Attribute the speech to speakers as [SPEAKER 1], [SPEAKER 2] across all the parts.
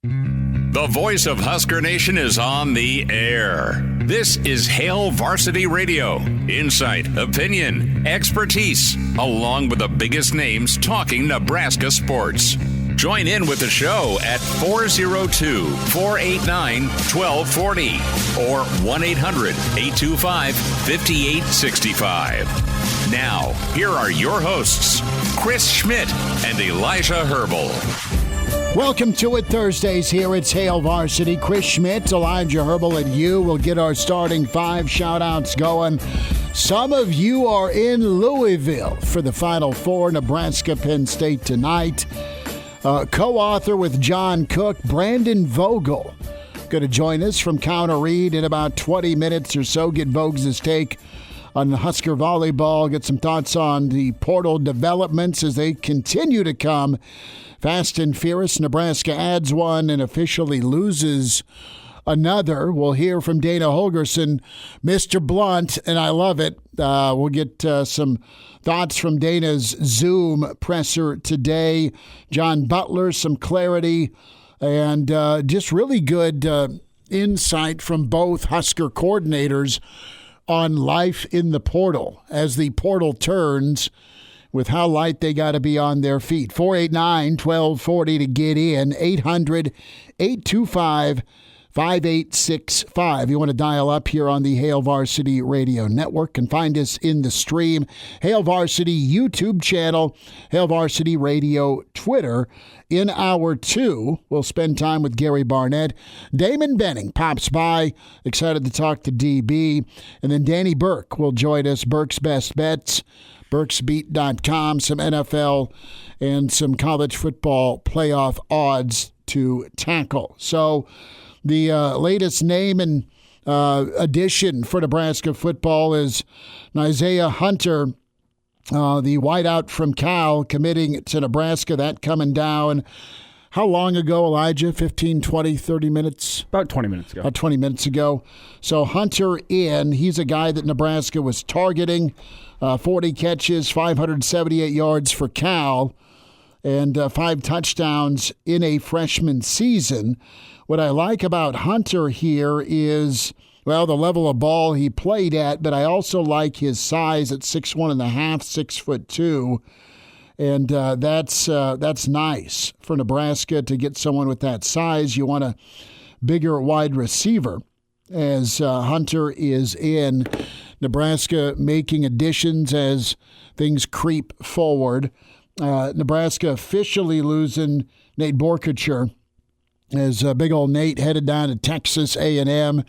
[SPEAKER 1] The voice of Husker Nation is on the air. This is Hail Varsity Radio. Insight, opinion, expertise, along with the biggest names talking Nebraska sports. Join in with the show at 402-489-1240 or 1-800-825-5865. Now, here are your hosts, Chris Schmidt and Elijah Herbel.
[SPEAKER 2] Welcome to it Thursdays here. It's Hail Varsity. Chris Schmidt, Elijah Herbel, and you will get our starting five shout-outs going. Some of you are in Louisville for the Final Four, Nebraska, Penn State tonight. Co-author with John Cook, Brandon Vogel, going to join us from Counter Reed in about 20 minutes or so. Get Vogel's take on the Husker Volleyball. Get some thoughts on the portal developments as they continue to come fast and furious. Nebraska adds one and officially loses another. We'll hear from Dana Holgorsen, Mr. Blunt, and I love it. We'll get some thoughts from Dana's Zoom presser today. John Butler, some clarity, and just really good insight from both Husker coordinators on life in the portal as the portal turns, with how light they got to be on their feet. 489-1240 to get in. 800-825-5865. You want to dial up here on the Hail Varsity Radio Network and find us in the stream. Hail Varsity YouTube channel, Hail Varsity Radio Twitter. In hour two, we'll spend time with Gary Barnett. Damon Benning pops by, excited to talk to DB. And then Danny Burke will join us, Burke's Best Bets, BurksBeat.com, some NFL and some college football playoff odds to tackle. So the latest name and addition for Nebraska football is Nyziah Hunter, the wideout from Cal, committing to Nebraska. That coming down. How long ago, Elijah? 15, 20, 30 minutes?
[SPEAKER 3] About 20 minutes ago.
[SPEAKER 2] About 20 minutes ago. So Hunter in. He's a guy that Nebraska was targeting. 40 catches, 578 yards for Cal, and 5 touchdowns in a freshman season. What I like about Hunter here is, well, the level of ball he played at, but I also like his size at 6'1.5", 6'2". And that's nice for Nebraska to get someone with that size. You want a bigger wide receiver, as Hunter is in. Nebraska making additions as things creep forward. Nebraska officially losing Nate Borkature as big old Nate headed down to Texas A&M.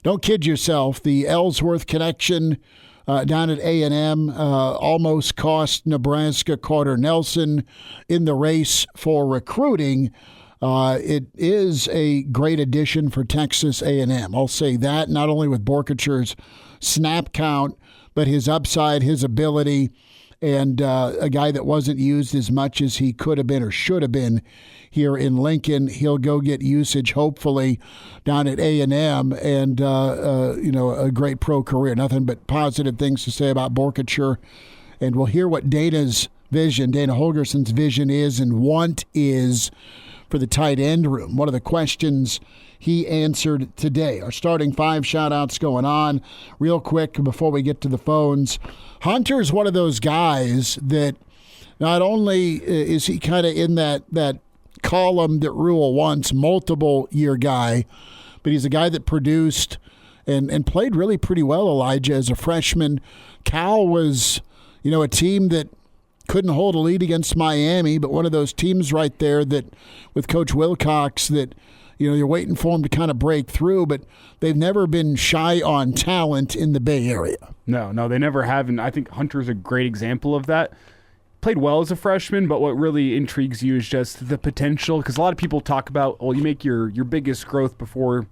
[SPEAKER 2] Don't kid yourself. The Ellsworth connection down at A&M almost cost Nebraska Carter Nelson in the race for recruiting. It is a great addition for Texas A&M. I'll say that, not only with Borkature's snap count, but his upside, his ability, and a guy that wasn't used as much as he could have been or should have been here in Lincoln. He'll go get usage, hopefully, down at A&M, and a great pro career. Nothing but positive things to say about Borkature. And we'll hear what Dana's vision, Dana Holgorsen's vision is and want is for the tight end room. One of the questions he answered today. Our starting five shout-outs going on. Real quick before we get to the phones, Hunter's one of those guys that not only is he kind of in that column that Rule wants, multiple-year guy, but he's a guy that produced and played really pretty well, Elijah, as a freshman. Cal was, a team that couldn't hold a lead against Miami, but one of those teams right there that, with Coach Wilcox, that you're waiting for them to kind of break through, but they've never been shy on talent in the Bay Area.
[SPEAKER 3] No, they never have, and I think Hunter's a great example of that. Played well as a freshman, but what really intrigues you is just the potential, because a lot of people talk about, you make your biggest growth before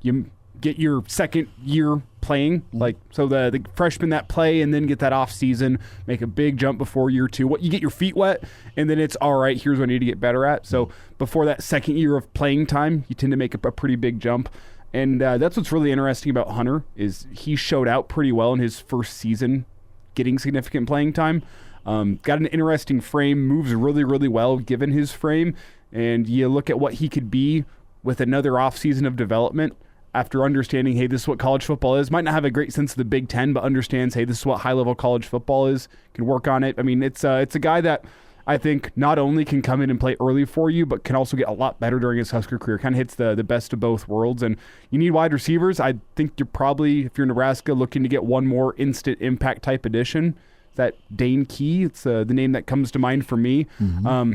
[SPEAKER 3] you get your second year playing. So the freshmen that play and then get that off season, make a big jump before year two. You get your feet wet, and then it's all right, here's what I need to get better at. So before that second year of playing time, you tend to make a pretty big jump. And that's what's really interesting about Hunter is he showed out pretty well in his first season, getting significant playing time. Got an interesting frame, moves really, really well given his frame. and you look at what he could be with another offseason of development after understanding, hey, this is what college football is. Might not have a great sense of the Big Ten, but understands, hey, this is what high-level college football is, can work on it. I mean, it's a guy that I think not only can come in and play early for you, but can also get a lot better during his Husker career. Kind of hits the best of both worlds. And you need wide receivers. I think you're probably, if you're Nebraska, looking to get one more instant impact type addition. That Dane Key, it's the name that comes to mind for me. Mm-hmm.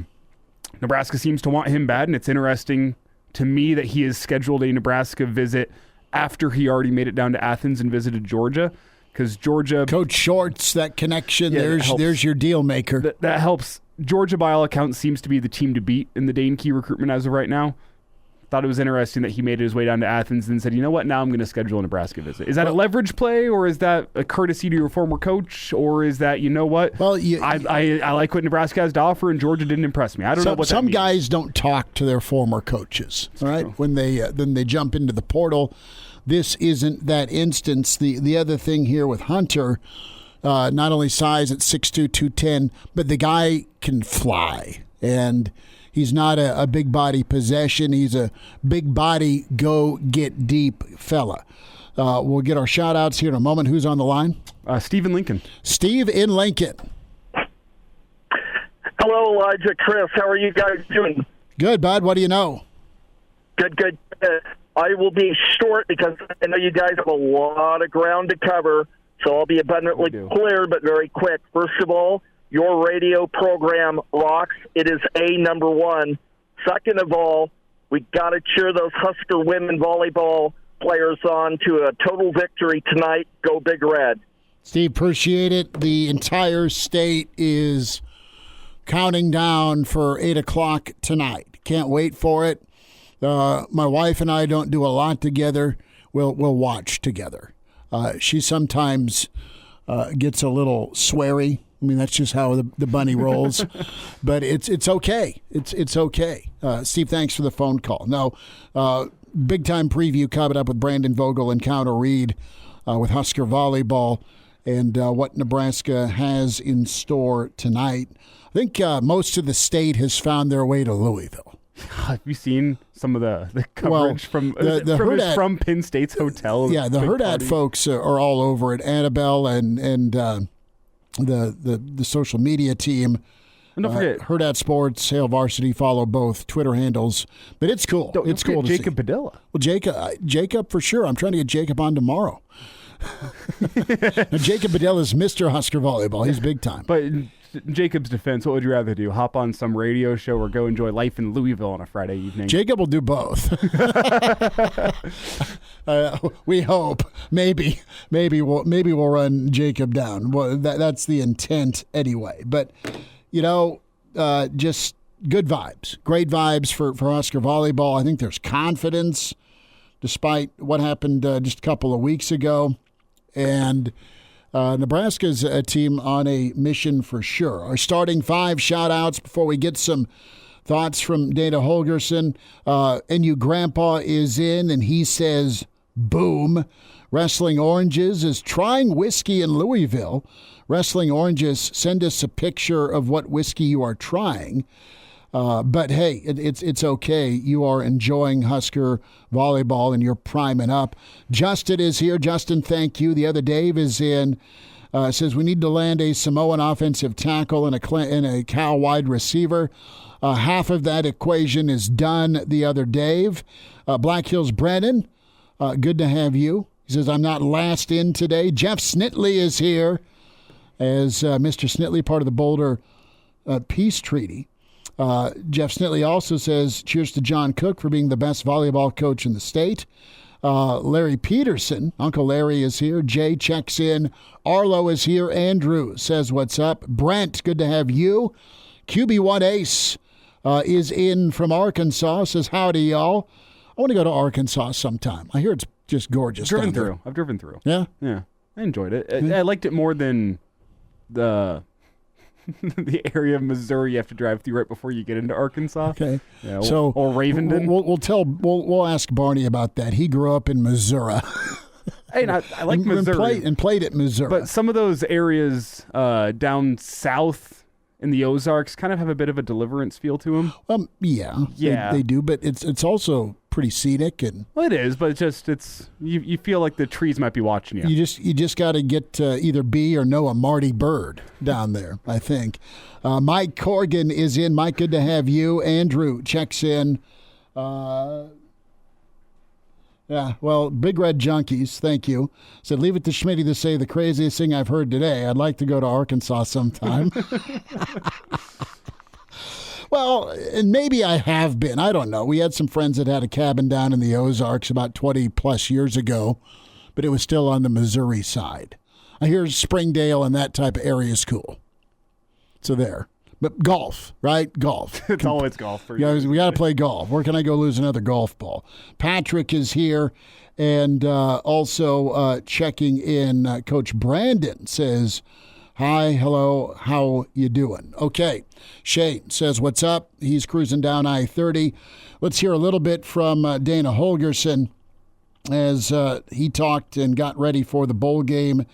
[SPEAKER 3] Nebraska seems to want him bad, and it's interesting to me that he has scheduled a Nebraska visit after he already made it down to Athens and visited Georgia, because Georgia...
[SPEAKER 2] Coach Shorts, that connection, there's your deal maker.
[SPEAKER 3] That helps. Georgia, by all accounts, seems to be the team to beat in the Dane Key recruitment as of right now. Thought it was interesting that he made his way down to Athens and said, you know what, now I'm going to schedule a Nebraska visit. Is that a leverage play, or is that a courtesy to your former coach, or is that, you know what, I like what Nebraska has to offer and Georgia didn't impress me. I don't know what that means.
[SPEAKER 2] Some guys don't talk to their former coaches, right? When they jump into the portal. This isn't that instance. The other thing here with Hunter, not only size at 6'2", 210, but the guy can fly. And he's not a big body possession. He's a big body, go get deep fella. We'll get our shout outs here in a moment. Who's on the line?
[SPEAKER 3] Steve in Lincoln.
[SPEAKER 2] Steve in Lincoln.
[SPEAKER 4] Hello, Elijah, Chris. How are you guys doing?
[SPEAKER 2] Good, bud. What do you know?
[SPEAKER 4] Good. I will be short because I know you guys have a lot of ground to cover, so I'll be abundantly clear but very quick. First of all, your radio program rocks. It is number one. Second of all, we got to cheer those Husker women volleyball players on to a total victory tonight. Go Big Red.
[SPEAKER 2] Steve, appreciate it. The entire state is counting down for 8 o'clock tonight. Can't wait for it. My wife and I don't do a lot together. We'll watch together. She sometimes gets a little sweary. I mean, that's just how the bunny rolls. But it's okay. It's okay. Steve, thanks for the phone call. No, big-time preview coming up with Brandon Vogel and Counter Reed with Husker Volleyball and what Nebraska has in store tonight. I think most of the state has found their way to Louisville.
[SPEAKER 3] Have you seen some of the coverage from Penn State's hotel?
[SPEAKER 2] Yeah, the Hurrdat folks are all over it. Annabelle and the social media team.
[SPEAKER 3] And don't forget
[SPEAKER 2] Hurrdat Sports, Hail Varsity, follow both Twitter handles. But it's cool. It's cool to see.
[SPEAKER 3] Jacob Padilla.
[SPEAKER 2] Well, Jacob for sure. I'm trying to get Jacob on tomorrow. Now, Jacob Padilla is Mr. Husker Volleyball. He's big time.
[SPEAKER 3] But in Jacob's defense, what would you rather do? Hop on some radio show or go enjoy life in Louisville on a Friday evening?
[SPEAKER 2] Jacob will do both. We hope. Maybe we'll run Jacob down. Well, that's the intent anyway. But just good vibes, great vibes for Husker Volleyball. I think there's confidence despite what happened just a couple of weeks ago. And Nebraska's a team on a mission for sure. Our starting 5 shout-outs before we get some thoughts from Dana Holgorsen. NU Grandpa is in, and he says, boom. Wrestling Oranges is trying whiskey in Louisville. Wrestling Oranges, send us a picture of what whiskey you are trying. But, hey, it's okay. You are enjoying Husker Volleyball and you're priming up. Justin is here. Justin, thank you. The other Dave is in. Says we need to land a Samoan offensive tackle and a Cal wide receiver. Half of that equation is done. The other Dave. Black Hills Brennan, good to have you. He says, I'm not last in today. Jeff Snitley is here as Mr. Snitley, part of the Boulder Peace Treaty. Jeff Snitley also says, cheers to John Cook for being the best volleyball coach in the state. Larry Peterson, Uncle Larry is here. Jay checks in. Arlo is here. Andrew says, what's up? Brent, good to have you. QB1 Ace is in from Arkansas, says, howdy, y'all. I want to go to Arkansas sometime. I hear it's just gorgeous.
[SPEAKER 3] I've driven through.
[SPEAKER 2] Yeah?
[SPEAKER 3] Yeah. I enjoyed it. I liked it more than the area of Missouri you have to drive through right before you get into Arkansas.
[SPEAKER 2] Okay.
[SPEAKER 3] Yeah, or Ravenden.
[SPEAKER 2] We'll ask Barney about that. He grew up in Missouri.
[SPEAKER 3] Hey, I like Missouri.
[SPEAKER 2] And played at Missouri.
[SPEAKER 3] But some of those areas down south in the Ozarks kind of have a bit of a Deliverance feel to them.
[SPEAKER 2] Yeah. They do, but it's also pretty scenic and.
[SPEAKER 3] Well, it is, but it's you feel like the trees might be watching you.
[SPEAKER 2] You just got to get either be or know a Marty Bird down there, I think. Mike Corrigan is in. Mike, good to have you. Andrew checks in. Yeah, well, Big Red Junkies, thank you. Said, leave it to Schmitty to say the craziest thing I've heard today. I'd like to go to Arkansas sometime. Well, and maybe I have been. I don't know. We had some friends that had a cabin down in the Ozarks about 20-plus years ago, but it was still on the Missouri side. I hear Springdale and that type of area is cool. So there. But golf, right? Golf.
[SPEAKER 3] It's always golf for you.
[SPEAKER 2] Yeah, we got to play golf. Where can I go lose another golf ball? Patrick is here, and also checking in. Coach Brandon says, hi, hello, how you doing? Okay. Shane says, what's up? He's cruising down I-30. Let's hear a little bit from Dana Holgorsen as he talked and got ready for the bowl game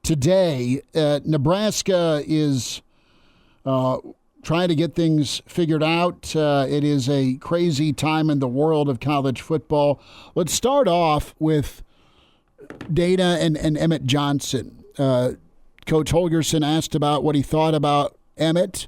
[SPEAKER 2] today. Nebraska is trying to get things figured out. It is a crazy time in the world of college football. Let's start off with Dana and Emmett Johnson. Coach Holgorsen asked about what he thought about Emmett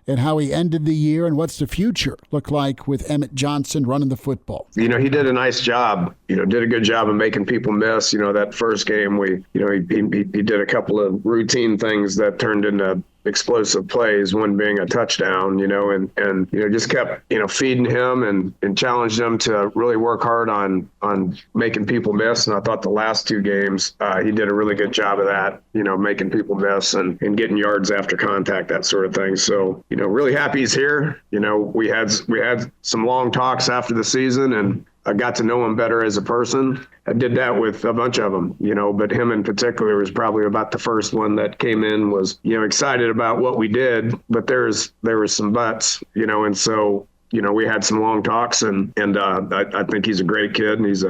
[SPEAKER 2] and how he ended the year and what's the future look like with Emmett Johnson running the football.
[SPEAKER 5] He did a nice job, did a good job of making people miss. That first game, he did a couple of routine things that turned into explosive plays, one being a touchdown, and just kept, feeding him and challenged him to really work hard on making people miss. And I thought the last two games, he did a really good job of that, making people miss and getting yards after contact, that sort of thing. So, really happy he's here. We had some long talks after the season, and I got to know him better as a person. I did that with a bunch of them, but him in particular was probably about the first one that came in, was, excited about what we did, but there was some buts, and so, we had some long talks, and I think he's a great kid, and he's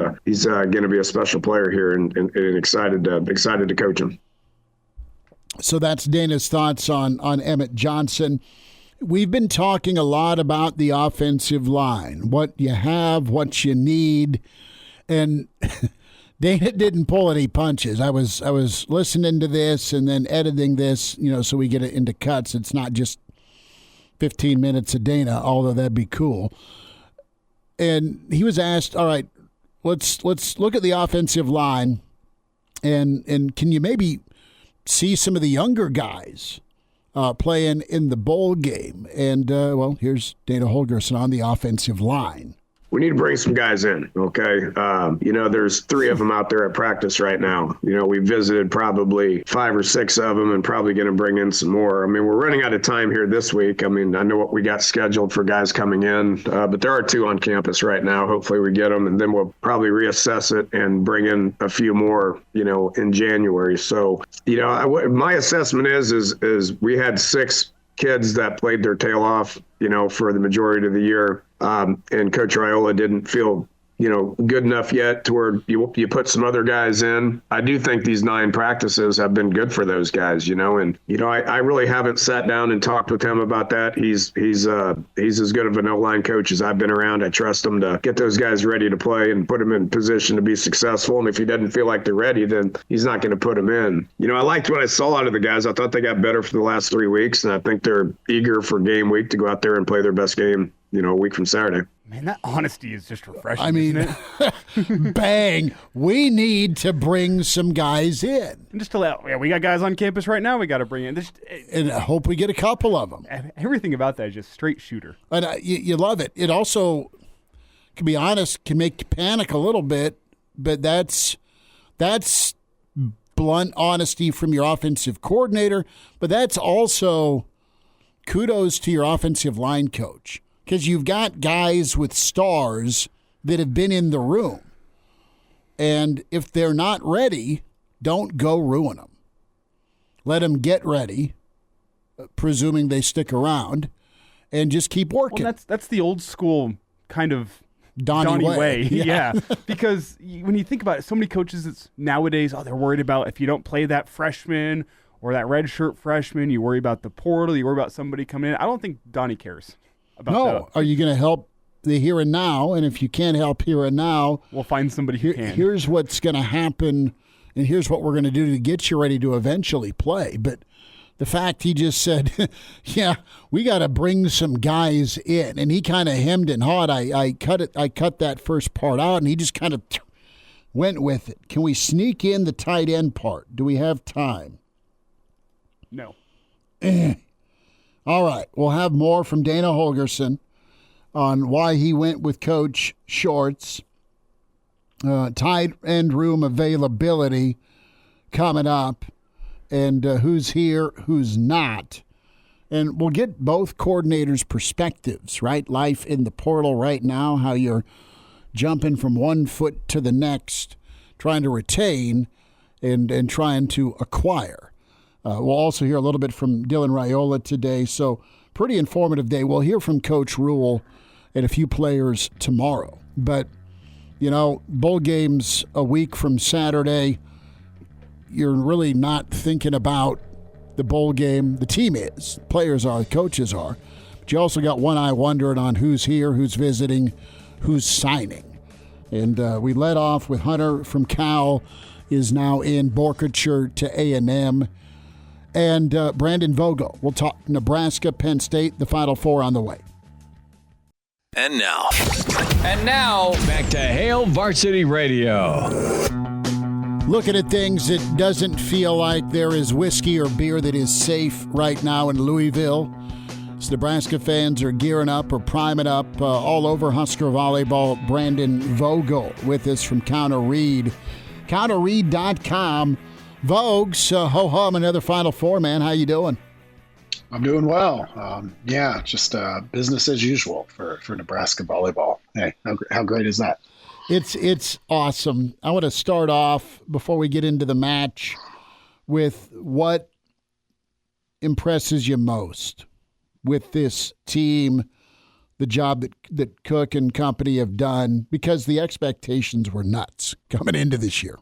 [SPEAKER 5] going to be a special player here, and excited to coach him.
[SPEAKER 2] So that's Dana's thoughts on Emmett Johnson. We've been talking a lot about the offensive line, what you have, what you need, and Dana didn't pull any punches. I was listening to this and then editing this, so we get it into cuts. It's not just 15 minutes of Dana, although that'd be cool. And he was asked, all right, let's look at the offensive line, and can you maybe see some of the younger guys playing in the bowl game? And, here's Dana Holgorsen on the offensive line.
[SPEAKER 5] We need to bring some guys in, okay? There's 3 of them out there at practice right now. We visited probably 5 or 6 of them and probably going to bring in some more. We're running out of time here this week. I know what we got scheduled for guys coming in, but there are 2 on campus right now. Hopefully we get them, and then we'll probably reassess it and bring in a few more, in January. So, my assessment is we had 6 kids that played their tail off, for the majority of the year. And Coach Raiola didn't feel, good enough yet to where you put some other guys in. I do think these 9 practices have been good for those guys, and, I really haven't sat down and talked with him about that. He's as good of an O-line coach as I've been around. I trust him to get those guys ready to play and put them in position to be successful. And if he doesn't feel like they're ready, then he's not going to put them in. I liked what I saw out of the guys. I thought they got better for the last 3 weeks, and I think they're eager for game week to go out there and play their best game, a week from Saturday.
[SPEAKER 3] Man, that honesty is just refreshing, isn't
[SPEAKER 2] it? Bang. We need to bring some guys in.
[SPEAKER 3] And just to let, we got guys on campus right now we got to bring in.
[SPEAKER 2] And I hope we get a couple of them.
[SPEAKER 3] Everything about that is just straight shooter.
[SPEAKER 2] And you love it. It also, to be honest, can make you panic a little bit, but that's blunt honesty from your offensive coordinator, but that's also kudos to your offensive line coach. Because you've got guys with stars that have been in the room. And if they're not ready, don't go ruin them. Let them get ready, presuming they stick around, and just keep working.
[SPEAKER 3] Well, that's the old school kind of
[SPEAKER 2] Donnie way.
[SPEAKER 3] Yeah. Because when you think about it, so many coaches nowadays, they're worried about if you don't play that freshman or that redshirt freshman. You worry about the portal. You worry about somebody coming in. I don't think Donnie cares about that.
[SPEAKER 2] Are you going to help the here and now? And if you can't help here and now,
[SPEAKER 3] we'll find somebody who can.
[SPEAKER 2] Here's what's going to happen, and here's what we're going to do to get you ready to eventually play. But the fact he just said, yeah, we got to bring some guys in, and he kind of hemmed and hawed. I cut that first part out, and he just kind of went with it. Can we sneak in the tight end part? Do we have time?
[SPEAKER 3] No.
[SPEAKER 2] All right. We'll have more from Dana Holgorsen on why he went with Coach Shorts. Tight end room availability coming up, and who's here, who's not. And we'll get both coordinators' perspectives, right? Life in the portal right now, how you're jumping from one foot to the next, trying to retain and trying to acquire. We'll also hear a little bit from Dylan Raiola today, so pretty informative day. We'll hear from Coach Rule and a few players tomorrow. But, bowl games a week from Saturday, you're really not thinking about the bowl game. The team is. Players are. Coaches are. But you also got one eye wondering on who's here, who's visiting, who's signing. And we led off with Hunter from Cal is now in Borkature to A&M. And Brandon Vogel. We'll talk Nebraska, Penn State, the Final Four on the way.
[SPEAKER 6] And now, back to Hail Varsity Radio.
[SPEAKER 2] Looking at things, it doesn't feel like there is whiskey or beer that is safe right now in Louisville. So Nebraska fans are gearing up or priming up all over Husker Volleyball. Brandon Vogel with us from Counter Read. CounterRead.com. Vogues, ho-hum, another Final Four, man. How you doing?
[SPEAKER 7] I'm doing well. Just business as usual for Nebraska volleyball. Hey, how great is that?
[SPEAKER 2] It's awesome. I want to start off, before we get into the match, with what impresses you most with this team, the job that Cook and company have done, because the expectations were nuts coming into this year.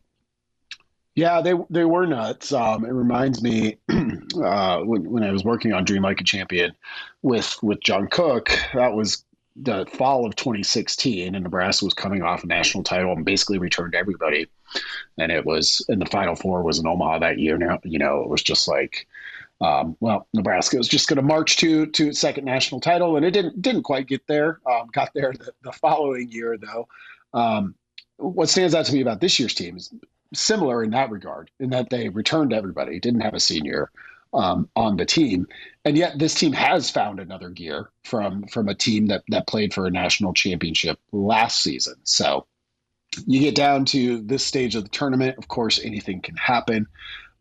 [SPEAKER 7] Yeah, they were nuts. It reminds me when I was working on Dream Like a Champion with John Cook. That was the fall of 2016, and Nebraska was coming off a national title and basically returned everybody. And it was, and the Final Four was in Omaha that year. Now, it was just like, Nebraska was just going to march to its second national title, and it didn't quite get there. Got there the following year, though. What stands out to me about this year's team is similar in that regard, in that they returned everybody, didn't have a senior on the team. And yet this team has found another gear from a team that played for a national championship last season. So you get down to this stage of the tournament, of course, anything can happen.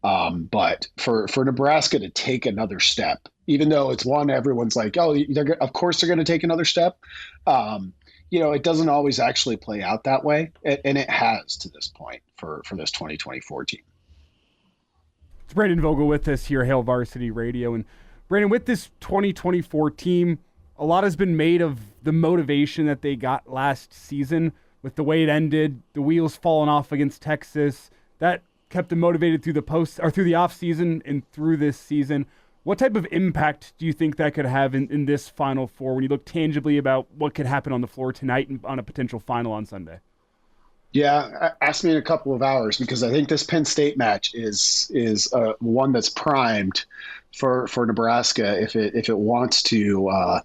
[SPEAKER 7] But for Nebraska to take another step, even though it's one, everyone's like, oh, of course they're going to take another step. It doesn't always actually play out that way. And it has to this point for this 2024 team.
[SPEAKER 3] It's Brandon Vogel with us here, Hail Varsity Radio. And Brandon, with this 2024 team, a lot has been made of the motivation that they got last season with the way it ended, the wheels falling off against Texas. That kept them motivated through the off season and through this season. What type of impact do you think that could have in this Final Four when you look tangibly about what could happen on the floor tonight and on a potential final on Sunday?
[SPEAKER 7] Yeah, ask me in a couple of hours, because I think this Penn State match is one that's primed for Nebraska if it wants to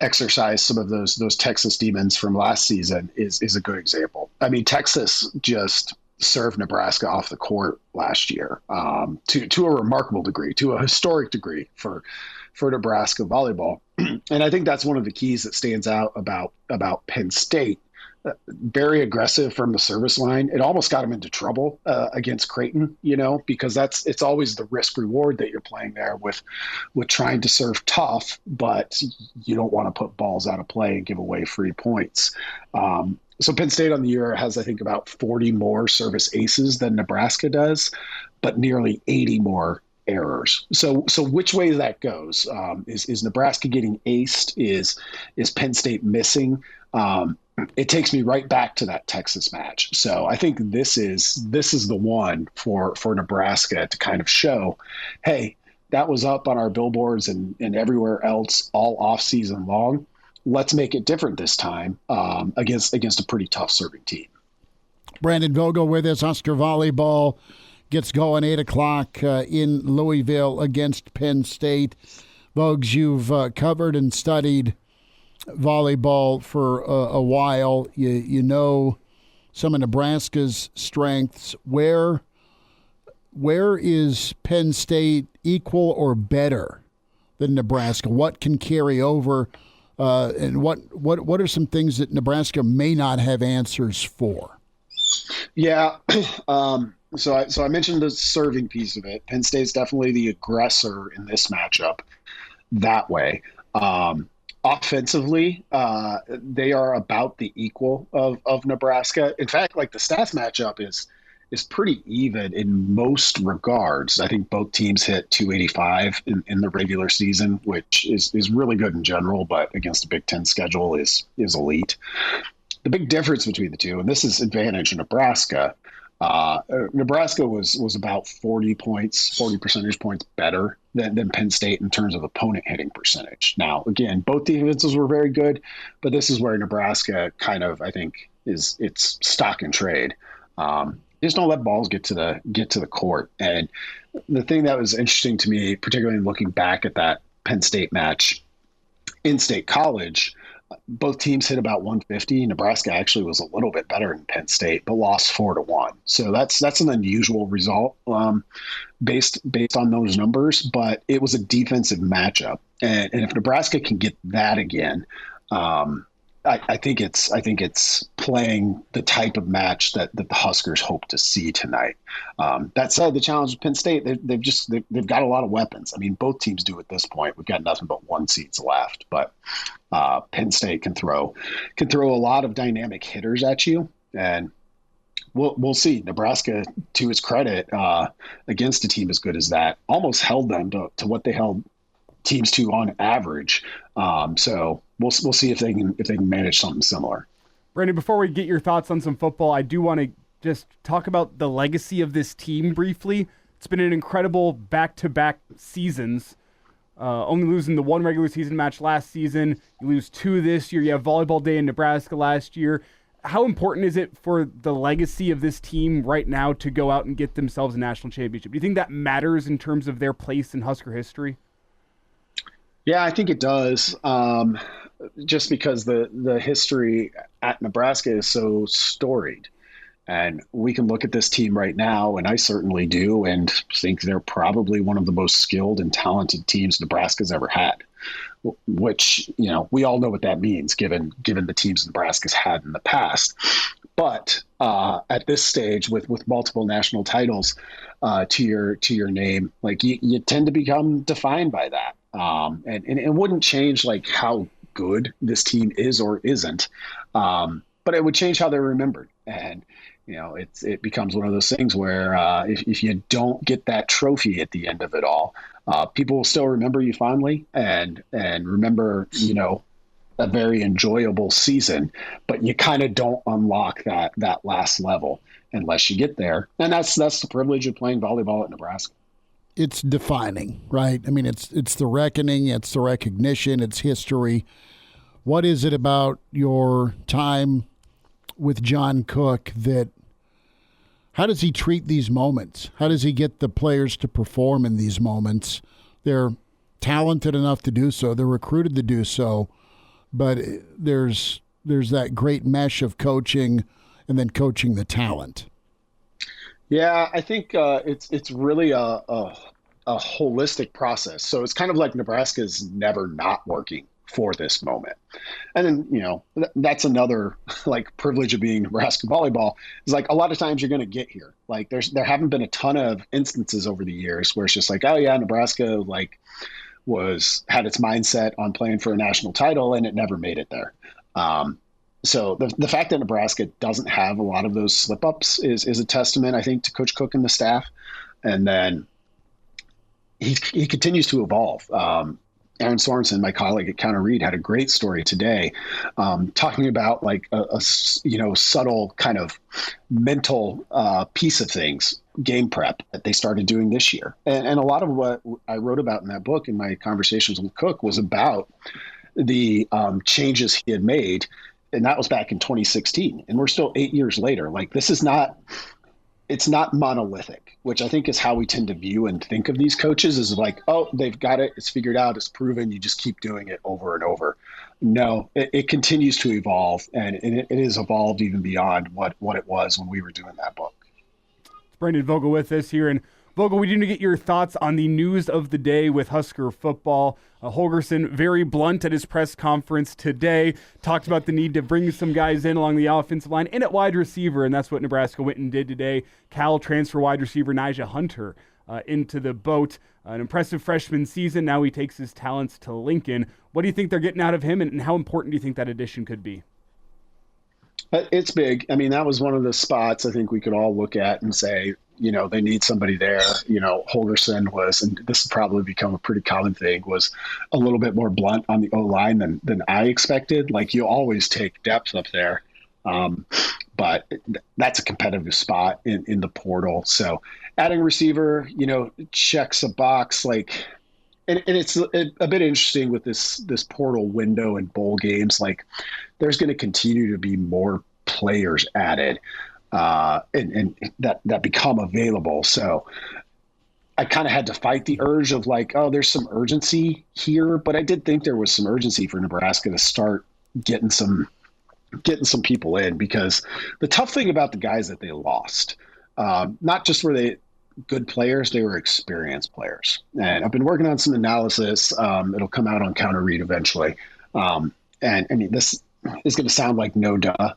[SPEAKER 7] exercise some of those Texas demons from last season is a good example. I mean, Texas just served Nebraska off the court last year to a remarkable degree, to a historic degree for Nebraska volleyball. And I think that's one of the keys that stands out about Penn State. Very aggressive from the service line. It almost got them into trouble against Creighton, because it's always the risk reward that you're playing there with trying to serve tough, but you don't want to put balls out of play and give away free points. So Penn State on the year has, I think, about 40 more service aces than Nebraska does, but nearly 80 more errors. So which way that goes? Is Nebraska getting aced? Is Penn State missing? it takes me right back to that Texas match. So I think this is the one for Nebraska to kind of show, hey, that was up on our billboards and everywhere else all off season long. Let's make it different this time against a pretty tough serving team.
[SPEAKER 2] Brandon Vogel with us. Husker Volleyball gets going 8 o'clock in Louisville against Penn State. Vogues, you've covered and studied volleyball for a while. You know some of Nebraska's strengths. Where is Penn State equal or better than Nebraska? What can carry over, and what are some things that Nebraska may not have answers for?
[SPEAKER 7] Yeah, so I mentioned the serving piece of it. Penn State's definitely the aggressor in this matchup that way. Offensively, they are about the equal of Nebraska. In fact, like the stats matchup is pretty even in most regards. I think both teams hit 285 in the regular season, which is really good in general, but against a Big Ten schedule is elite. The big difference between the two, and this is advantage Nebraska. Nebraska was about 40 percentage points better than Penn State in terms of opponent hitting percentage. Now, again, both defenses were very good, but this is where Nebraska kind of, I think, it's stock and trade. Just don't let balls get to the court. And the thing that was interesting to me, particularly looking back at that Penn State match in State College, both teams hit about 150. Nebraska actually was a little bit better than Penn State, but lost 4-1. So that's an unusual result based on those numbers. But it was a defensive matchup, and if Nebraska can get that again, I think it's playing the type of match that the Huskers hope to see tonight. That said, the challenge with Penn State, they've got a lot of weapons. I mean, both teams do at this point. We've got nothing but 1 seats left, but Penn State can throw a lot of dynamic hitters at you, and we'll see. Nebraska, to its credit, against a team as good as that, almost held them to what they held teams to on average. So we'll see if they can manage something similar.
[SPEAKER 3] Brandon, before we get your thoughts on some football, I do want to just talk about the legacy of this team briefly. It's been an incredible back-to-back seasons. Only losing the one regular season match last season. You lose 2 this year. You have Volleyball Day in Nebraska last year. How important is it for the legacy of this team right now to go out and get themselves a national championship? Do you think that matters in terms of their place in Husker history?
[SPEAKER 7] Yeah, I think it does. Just because the history at Nebraska is so storied. And we can look at this team right now, and I certainly do, and think they're probably one of the most skilled and talented teams Nebraska's ever had, which, we all know what that means given the teams Nebraska's had in the past. But at this stage, with multiple national titles to your name, like you tend to become defined by that. And it wouldn't change like how good this team is or isn't, but it would change how they're remembered. And it becomes one of those things where if you don't get that trophy at the end of it all, people will still remember you fondly and remember a very enjoyable season, but you kind of don't unlock that last level unless you get there. And that's the privilege of playing volleyball at Nebraska.
[SPEAKER 2] It's defining, right? I mean, it's the reckoning, it's the recognition, it's history. What is it about your time with John Cook how does he treat these moments? How does he get the players to perform in these moments? They're talented enough to do so. They're recruited to do so, but there's that great mesh of coaching and then coaching the talent.
[SPEAKER 7] Yeah, I think it's really a holistic process. So it's kind of like Nebraska's never not working for this moment. And then, that's another like privilege of being Nebraska volleyball is like a lot of times you're going to get here. Like there haven't been a ton of instances over the years where it's just like, oh yeah, Nebraska had its mindset on playing for a national title and it never made it there. So the fact that Nebraska doesn't have a lot of those slip-ups is a testament, I think, to Coach Cook and the staff. And then he continues to evolve. Aaron Sorensen, my colleague at Counter Read, had a great story today, talking about like a subtle kind of mental piece of things, game prep that they started doing this year. And a lot of what I wrote about in that book in my conversations with Cook was about the changes he had made. And that was back in 2016. And we're still 8 years later. Like, this is not, it's not monolithic, which I think is how we tend to view and think of these coaches, is like, oh, they've got it, it's figured out, it's proven, you just keep doing it over and over. No, it continues to evolve, and it has evolved even beyond what it was when we were doing that book.
[SPEAKER 3] Brendan Vogel with us here. And Vogel, we need to get your thoughts on the news of the day with Husker football. Holgorsen, very blunt at his press conference today, talked about the need to bring some guys in along the offensive line and at wide receiver, and that's what Nebraska went and did today. Cal transfer wide receiver Nyziah Hunter into the boat. An impressive freshman season. Now he takes his talents to Lincoln. What do you think they're getting out of him, and how important do you think that addition could be?
[SPEAKER 7] It's big. I mean, that was one of the spots I think we could all look at and say, they need somebody there. Holgorsen was, and this has probably become a pretty common thing, was a little bit more blunt on the O-line than I expected. Like, you always take depth up there. But that's a competitive spot in the portal. So adding receiver, checks a box. Like, and it's a bit interesting with this portal window and bowl games. Like, there's going to continue to be more players added and that become available. So I kind of had to fight the urge of like, oh, there's some urgency here. But I did think there was some urgency for Nebraska to start getting some people in, because the tough thing about the guys that they lost, not just were they good players, they were experienced players. And I've been working on some analysis. It'll come out on Counter Read eventually. And I mean, this is going to sound like no duh,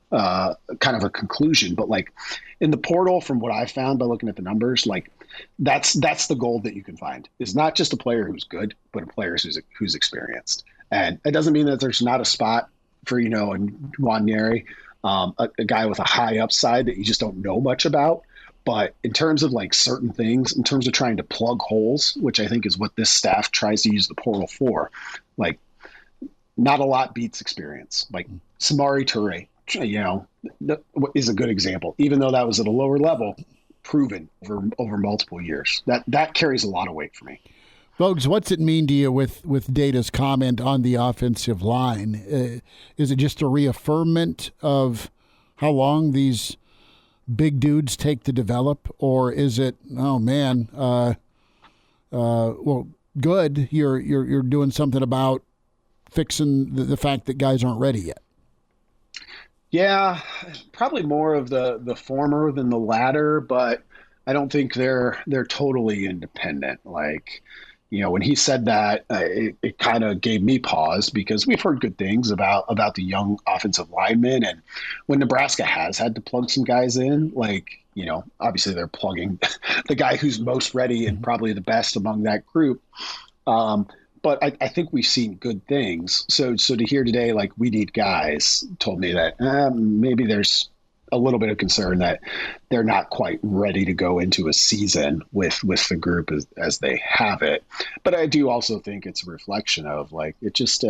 [SPEAKER 7] kind of a conclusion, but like in the portal, from what I found by looking at the numbers, like that's the gold that you can find, is not just a player who's good, but a player who's experienced. And it doesn't mean that there's not a spot for, a Nwaneri, a guy with a high upside that you just don't know much about. But in terms of like certain things, in terms of trying to plug holes, which I think is what this staff tries to use the portal for, like, not a lot beats experience. Like Samari Toure, is a good example. Even though that was at a lower level, proven over multiple years. That carries a lot of weight for me.
[SPEAKER 2] Vogues, what's it mean to you with Data's comment on the offensive line? Is it just a reaffirmment of how long these big dudes take to develop, or is it, oh man, well, good, you're doing something about fixing the fact that guys aren't ready yet?
[SPEAKER 7] Yeah, probably more of the former than the latter, but I don't think they're totally independent. Like, when he said that, it kind of gave me pause, because we've heard good things about the young offensive linemen. And when Nebraska has had to plug some guys in, like, obviously they're plugging the guy who's most ready and probably the best among that group. But I think we've seen good things. So to hear today, like, we need guys, told me that maybe there's a little bit of concern that they're not quite ready to go into a season with the group as they have it. But I do also think it's a reflection of, like, it just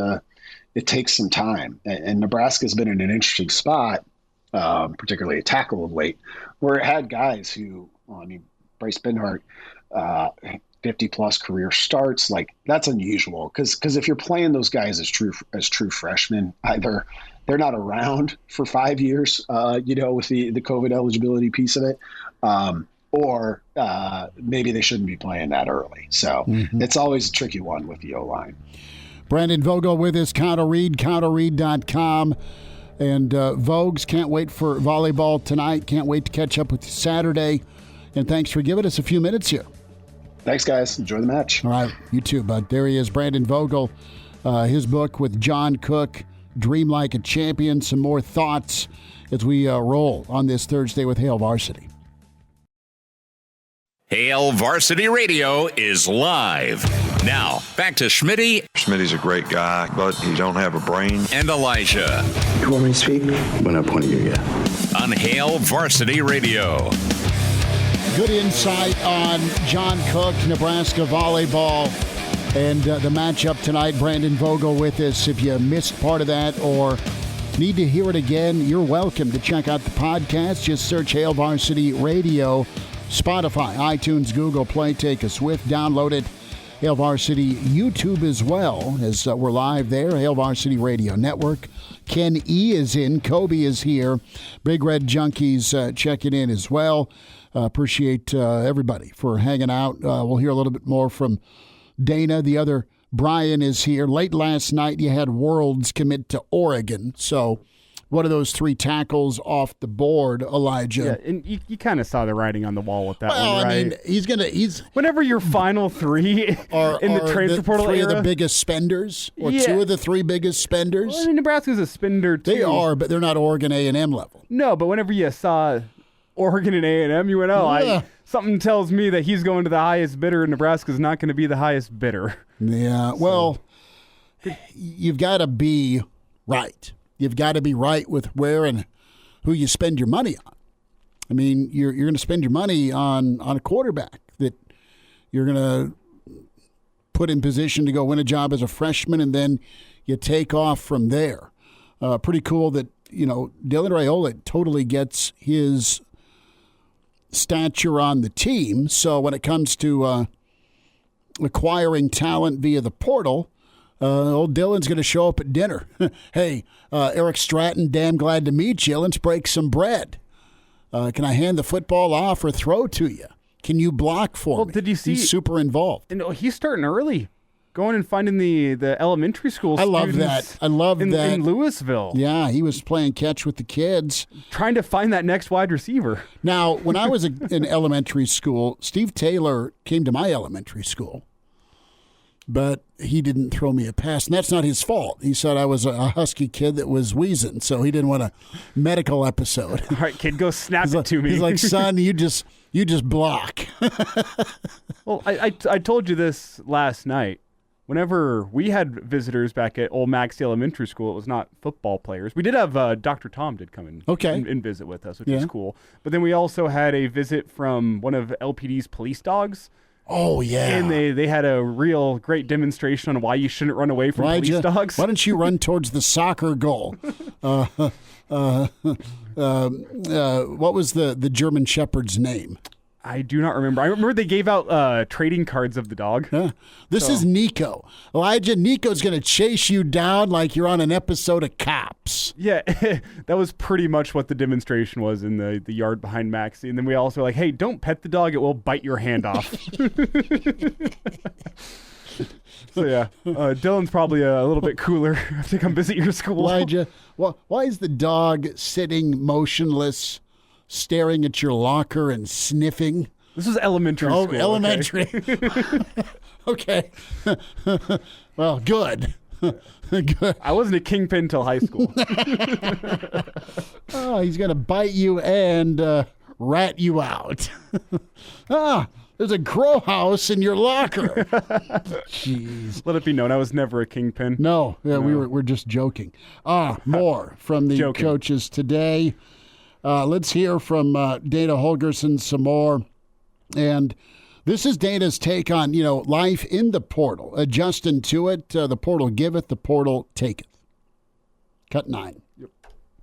[SPEAKER 7] it takes some time. And Nebraska's been in an interesting spot, particularly a tackle of late, where it had guys who, Bryce Benhart, 50-plus career starts, like, that's unusual. Because if you're playing those guys as true freshmen, either they're not around for 5 years, with the COVID eligibility piece of it, or maybe they shouldn't be playing that early. So It's always a tricky one with the O-line.
[SPEAKER 2] Brandon Vogel with us, Counter Read, counterread.com. And Vogues, can't wait for volleyball tonight. Can't wait to catch up with you Saturday. And thanks for giving us a few minutes here.
[SPEAKER 7] Thanks, guys. Enjoy the match.
[SPEAKER 2] All right, you too, bud. There he is, Brandon Vogel. His book with John Cook, Dream Like a Champion. Some more thoughts as we roll on this Thursday with Hail Varsity.
[SPEAKER 1] Hail Varsity Radio is live. Now, back to Schmitty.
[SPEAKER 8] Schmitty's a great guy, but he don't have a brain.
[SPEAKER 1] And Elijah.
[SPEAKER 9] You want me to speak? We're not pointing you yet.
[SPEAKER 1] On Hail Varsity Radio.
[SPEAKER 2] Good insight on John Cook, Nebraska volleyball. And the matchup tonight, Brandon Vogel with us. If you missed part of that or need to hear it again, you're welcome to check out the podcast. Just search Hail Varsity Radio, Spotify, iTunes, Google Play. Take us with, download it. Hail Varsity YouTube as well, as we're live there. Hail Varsity Radio Network. Ken E. is in. Kobe is here. Big Red Junkies checking in as well. Appreciate everybody for hanging out. We'll hear a little bit more from Dana. The other Brian is here. Late last night, you had Worlds commit to Oregon. So one of those 3 tackles off the board, Elijah.
[SPEAKER 3] Yeah, and you kind of saw the writing on the wall with that one, right?
[SPEAKER 2] I mean, he's
[SPEAKER 3] whenever your final 3
[SPEAKER 2] are
[SPEAKER 3] in the transfer portal
[SPEAKER 2] 3
[SPEAKER 3] era,
[SPEAKER 2] of the biggest spenders, or 2 of the 3 biggest spenders.
[SPEAKER 3] Well, I mean, Nebraska's a spender too.
[SPEAKER 2] They are, but they're not Oregon A&M level.
[SPEAKER 3] No, but whenever you saw Oregon and A&M, you went, something tells me that he's going to the highest bidder, and Nebraska's not going to be the highest bidder.
[SPEAKER 2] Yeah, well, you've got to be right. You've got to be right with where and who you spend your money on. I mean, you're going to spend your money on a quarterback that you're going to put in position to go win a job as a freshman, and then you take off from there. Pretty cool that, Dylan Raiola totally gets his stature on the team. So when it comes to acquiring talent via the portal, old Dylan's going to show up at dinner. Hey, Eric Stratton, damn glad to meet you. Let's break some bread. Can I hand the football off or throw to you? Can you block for me?
[SPEAKER 3] Did you see?
[SPEAKER 2] He's super involved.
[SPEAKER 3] And he's starting early, going and finding the elementary school students.
[SPEAKER 2] I love that. I love that.
[SPEAKER 3] In Louisville.
[SPEAKER 2] Yeah, he was playing catch with the kids.
[SPEAKER 3] Trying to find that next wide receiver.
[SPEAKER 2] Now, when I was in elementary school, Steve Taylor came to my elementary school, but he didn't throw me a pass, and that's not his fault. He said I was a husky kid that was wheezing, so he didn't want a medical episode.
[SPEAKER 3] All right, kid, go snap it to me.
[SPEAKER 2] He's like, son, you just block.
[SPEAKER 3] Well, I told you this last night. Whenever we had visitors back at Old Maxey Elementary School, it was not football players. We did have Dr. Tom did come in and visit with us, which is cool. But then we also had a visit from one of LPD's police dogs.
[SPEAKER 2] Oh, yeah.
[SPEAKER 3] And they had a real great demonstration on why you shouldn't run away from police dogs.
[SPEAKER 2] Why don't you run towards the soccer goal? What was the German Shepherd's name?
[SPEAKER 3] I do not remember. I remember they gave out trading cards of the dog.
[SPEAKER 2] Yeah. This is Nico. Elijah, Nico's going to chase you down like you're on an episode of Cops.
[SPEAKER 3] Yeah, that was pretty much what the demonstration was in the yard behind Maxie. And then we also were like, hey, don't pet the dog. It will bite your hand off. So, yeah, Dylan's probably a little bit cooler. I have to come visit your school.
[SPEAKER 2] Elijah, why is the dog sitting motionless, staring at your locker and sniffing?
[SPEAKER 3] This was elementary school.
[SPEAKER 2] Oh, elementary. Okay. Well, good. Good.
[SPEAKER 3] I wasn't a kingpin till high school.
[SPEAKER 2] Oh, he's going to bite you and rat you out. There's a grow house in your locker. Jeez.
[SPEAKER 3] Let it be known, I was never a kingpin.
[SPEAKER 2] No, we're just joking. More from the coaches today. Let's hear from Dana Holgorsen some more. And this is Dana's take on, life in the portal. Adjusting to it, the portal giveth, the portal taketh. Cut 9.
[SPEAKER 3] Yep.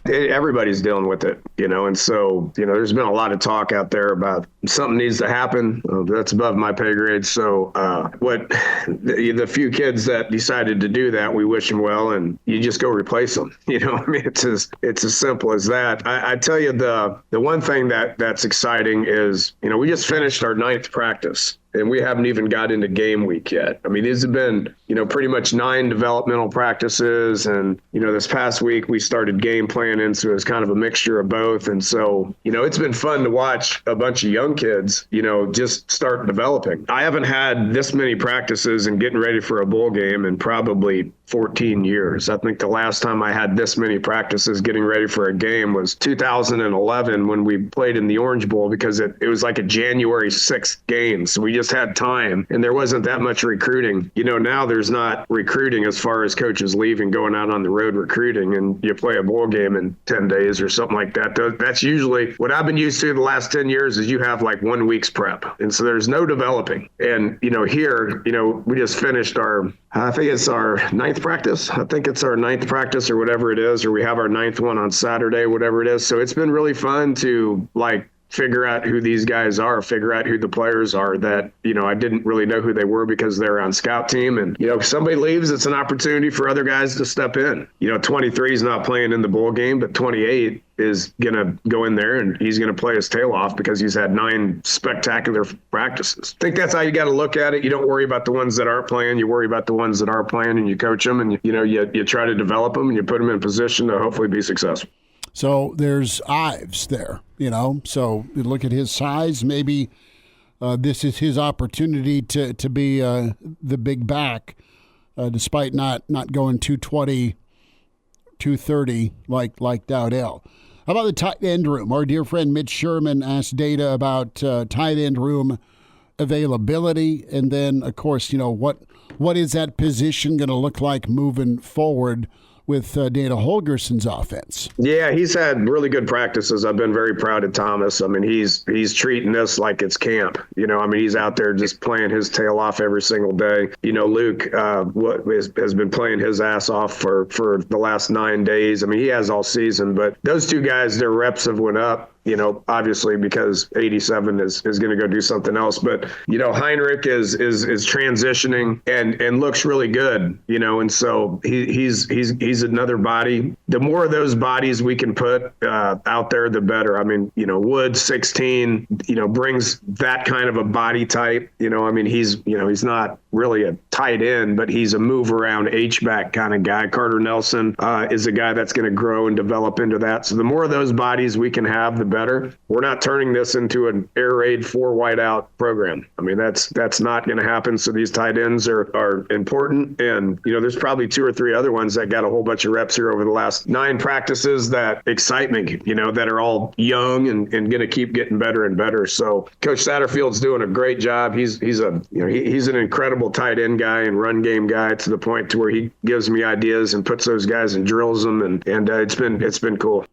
[SPEAKER 5] Everybody's dealing with it, and so, there's been a lot of talk out there about something needs to happen. That's above my pay grade. So the few kids that decided to do that, we wish them well, and you just go replace them. I mean, it's as simple as that. I tell you, the one thing that's exciting is, we just finished our 9th practice. And we haven't even got into game week yet. I mean, these have been, pretty much 9 developmental practices. And, this past week we started game planning. So it's kind of a mixture of both. And so, it's been fun to watch a bunch of young kids, just start developing. I haven't had this many practices and getting ready for a bowl game in probably 14 years. I think the last time I had this many practices getting ready for a game was 2011 when we played in the Orange Bowl, because it was like a January 6th game. So we just had time and there wasn't that much recruiting. Now there's not recruiting as far as coaches leaving, going out on the road recruiting, and you play a bowl game in 10 days or something like that. That's usually what I've been used to the last 10 years is you have like 1 week's prep. And so there's no developing. And, here, we just finished I think it's our ninth practice. I think it's our ninth practice or whatever it is, or we have our ninth one on Saturday, whatever it is. So it's been really fun to figure out who these guys are, figure out who the players are that, I didn't really know who they were because they're on scout team. And, if somebody leaves, it's an opportunity for other guys to step in. 23 is not playing in the bowl game, but 28 is going to go in there and he's going to play his tail off because he's had 9 spectacular practices. I think that's how you got to look at it. You don't worry about the ones that aren't playing. You worry about the ones that are playing, and you coach them, and, you try to develop them and you put them in position to hopefully be successful.
[SPEAKER 2] So there's Ives there, so you look at his size. Maybe this is his opportunity to be the big back, despite not going 220, 230 like Dowdell. How about the tight end room? Our dear friend Mitch Sherman asked Data about tight end room availability, and then, of course, what is that position going to look like moving forward with Dana Holgorsen's offense?
[SPEAKER 5] Yeah, he's had really good practices. I've been very proud of Thomas. I mean, he's treating this like it's camp. He's out there just playing his tail off every single day. Luke has been playing his ass off for the last 9 days. I mean, he has all season, but those two guys, their reps have went up. Obviously because 87 is going to go do something else. But, Heinrich is transitioning and looks really good, and so he's another body. The more of those bodies we can put out there, the better. I mean, Wood 16, brings that kind of a body type. He's not really a tight end, but he's a move around H-back kind of guy. Carter Nelson is a guy that's going to grow and develop into that. So the more of those bodies we can have, the better. We're not turning this into an air raid 4 whiteout program. I mean, that's not going to happen. So these tight ends are important. And, there's probably 2 or 3 other ones that got a whole bunch of reps here over the last 9 practices that excite me, that are all young and going to keep getting better and better. So Coach Satterfield's doing a great job. He's an incredible tight end guy and run game guy, to the point to where he gives me ideas and puts those guys and drills them. And it's been cool.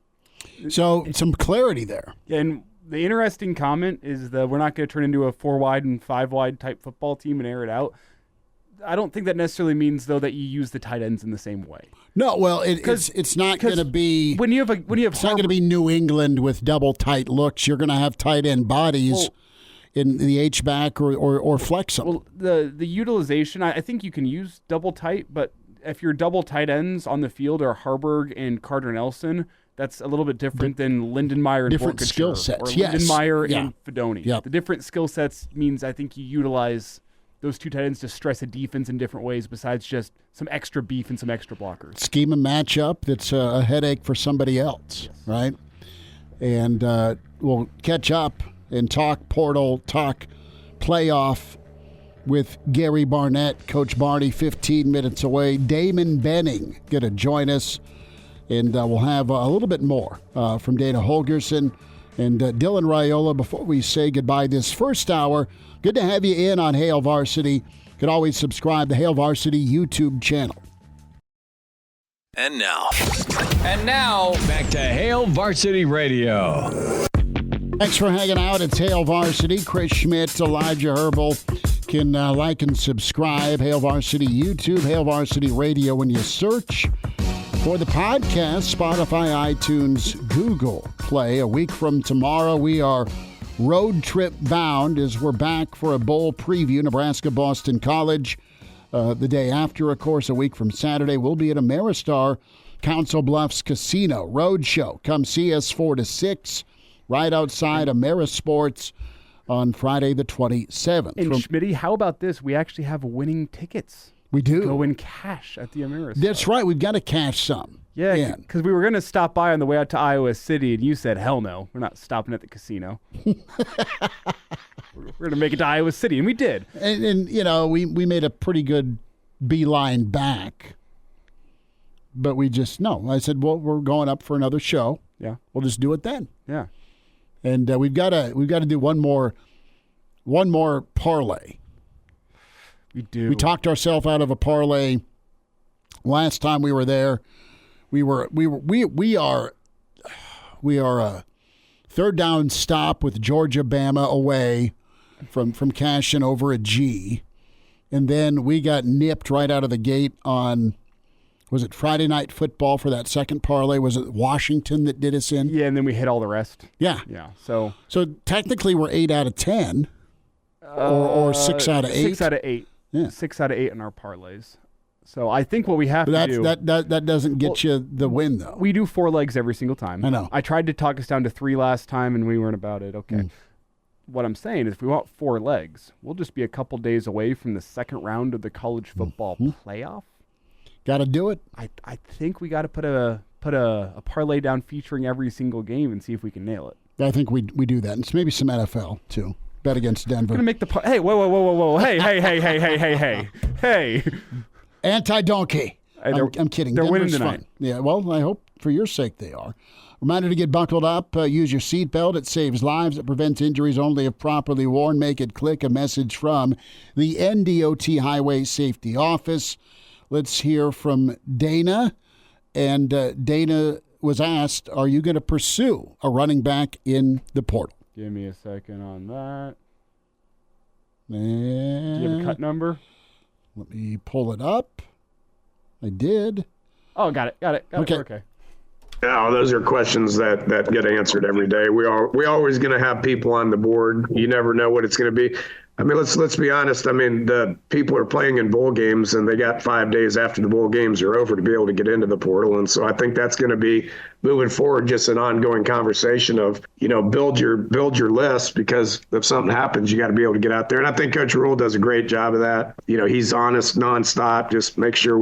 [SPEAKER 2] So some clarity there.
[SPEAKER 3] And the interesting comment is that we're not going to turn into a 4-wide and 5-wide type football team and air it out. I don't think that necessarily means, though, that you use the tight ends in the same way.
[SPEAKER 2] No, well, it's not going to be it's not going to be New England with double tight looks. You're going to have tight end bodies in the H-back or flex them.
[SPEAKER 3] Well, the utilization, I think you can use double tight, but if your double tight ends on the field are Harburg and Carter Nelson, that's a little bit different than Lindenmeyer and
[SPEAKER 2] different skill sets.
[SPEAKER 3] Or Lindenmeyer and Fedoni.
[SPEAKER 2] Yep.
[SPEAKER 3] The different skill sets means I think you utilize those two tight ends to stress a defense in different ways besides just some extra beef and some extra blockers.
[SPEAKER 2] Scheme a matchup that's a headache for somebody else, right? And we'll catch up and talk portal, talk playoff with Gary Barnett, Coach Barney, 15 minutes away. Damon Benning going to join us. And we'll have a little bit more from Dana Holgorsen and Dylan Raiola before we say goodbye this first hour. Good to have you in on Hail Varsity. You can always subscribe to Hail Varsity YouTube channel.
[SPEAKER 6] And now, back to Hail Varsity Radio.
[SPEAKER 2] Thanks for hanging out. It's Hail Varsity. Chris Schmidt, Elijah Herbel can like and subscribe. Hail Varsity YouTube, Hail Varsity Radio when you search for the podcast, Spotify, iTunes, Google Play. A week from tomorrow, we are road trip bound as we're back for a bowl preview, Nebraska-Boston College. The day after, of course, a week from Saturday, we'll be at Ameristar Council Bluffs Casino Roadshow. Come see us 4 to 6 right outside Amerisports on Friday the 27th.
[SPEAKER 3] And Schmitty, how about this? We actually have winning tickets.
[SPEAKER 2] We do.
[SPEAKER 3] Go in cash at the Ameristar.
[SPEAKER 2] That's right. We've got to cash some.
[SPEAKER 3] Yeah, because we were going to stop by on the way out to Iowa City, and you said, hell no, we're not stopping at the casino. We're going to make it to Iowa City, and we did.
[SPEAKER 2] And we made a pretty good beeline back But we just, no. I said, well, we're going up for another show.
[SPEAKER 3] Yeah.
[SPEAKER 2] We'll just do it then.
[SPEAKER 3] Yeah.
[SPEAKER 2] And we've got to do one more parlay.
[SPEAKER 3] We do.
[SPEAKER 2] We talked ourselves out of a parlay last time we were there. We are a third down stop with Georgia Bama away from cashing over a G. And then we got nipped right out of the gate on, was it Friday Night Football for that second parlay? Was it Washington that did us in?
[SPEAKER 3] Yeah, and then we hit all the rest.
[SPEAKER 2] Yeah.
[SPEAKER 3] Yeah. So
[SPEAKER 2] technically we're 8 out of 10 or 6 out of 8.
[SPEAKER 3] 6 out of 8.
[SPEAKER 2] Yeah.
[SPEAKER 3] 6 out of 8 in our parlays. So I think what we have to do.
[SPEAKER 2] That doesn't get you the win, though.
[SPEAKER 3] We do 4 legs every single time.
[SPEAKER 2] I know.
[SPEAKER 3] I tried to talk us down to 3 last time, and we weren't about it. Okay. What I'm saying is if we want 4 legs, we'll just be a couple days away from the second round of the college football playoff.
[SPEAKER 2] Got to do it.
[SPEAKER 3] I think we got to put a parlay down featuring every single game and see if we can nail it.
[SPEAKER 2] I think we do that. And maybe some NFL, too. Bet against Denver.
[SPEAKER 3] Gonna make the hey, whoa. Hey.
[SPEAKER 2] Anti-donkey. I'm kidding.
[SPEAKER 3] They're
[SPEAKER 2] Denver's
[SPEAKER 3] winning tonight.
[SPEAKER 2] fun. Yeah, well, I hope for your sake they are. Reminder to get buckled up. Use your seatbelt. It saves lives. It prevents injuries only if properly worn. Make it click. A message from the NDOT Highway Safety Office. Let's hear from Dana. And Dana was asked, are you going to pursue a running back in the portal?
[SPEAKER 3] Give me a second on that. Do you have a cut number?
[SPEAKER 2] Let me pull it up. I did.
[SPEAKER 3] Oh, got it. Okay.
[SPEAKER 5] Yeah, those are questions that get answered every day. We always going to have people on the board. You never know what it's going to be. I mean, let's be honest. I mean, the people are playing in bowl games, and they got 5 days after the bowl games are over to be able to get into the portal. And so I think that's going to be moving forward, just an ongoing conversation of, build your list, because if something happens, you got to be able to get out there. And I think Coach Rule does a great job of that. He's honest, nonstop. Just make sure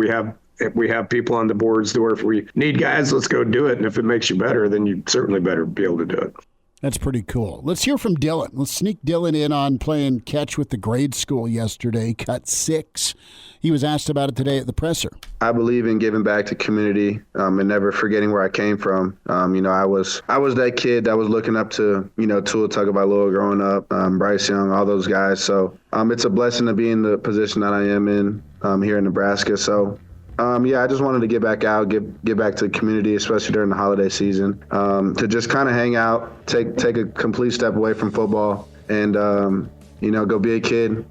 [SPEAKER 5] if we have people on the boards to where if we need guys, let's go do it. And if it makes you better, then you certainly better be able to do it.
[SPEAKER 2] That's pretty cool. Let's hear from Dylan. Let's sneak Dylan in on playing catch with the grade school yesterday, cut 6. He was asked about it today at the presser.
[SPEAKER 10] I believe in giving back to community and never forgetting where I came from. I was that kid that was looking up to, Tua Tagovailoa growing up, Bryce Young, all those guys. So it's a blessing to be in the position that I am in here in Nebraska. So I just wanted to get back out, get back to the community, especially during the holiday season, to just kind of hang out, take a complete step away from football, and go be a kid.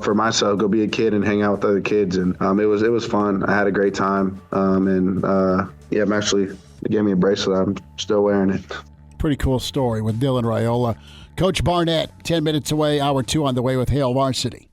[SPEAKER 10] For myself, go be a kid and hang out with other kids, and it was fun. I had a great time, I'm actually, they gave me a bracelet. I'm still wearing it.
[SPEAKER 2] Pretty cool story with Dylan Raiola. Coach Barnett, 10 minutes away, hour 2 on the way with Hail Varsity.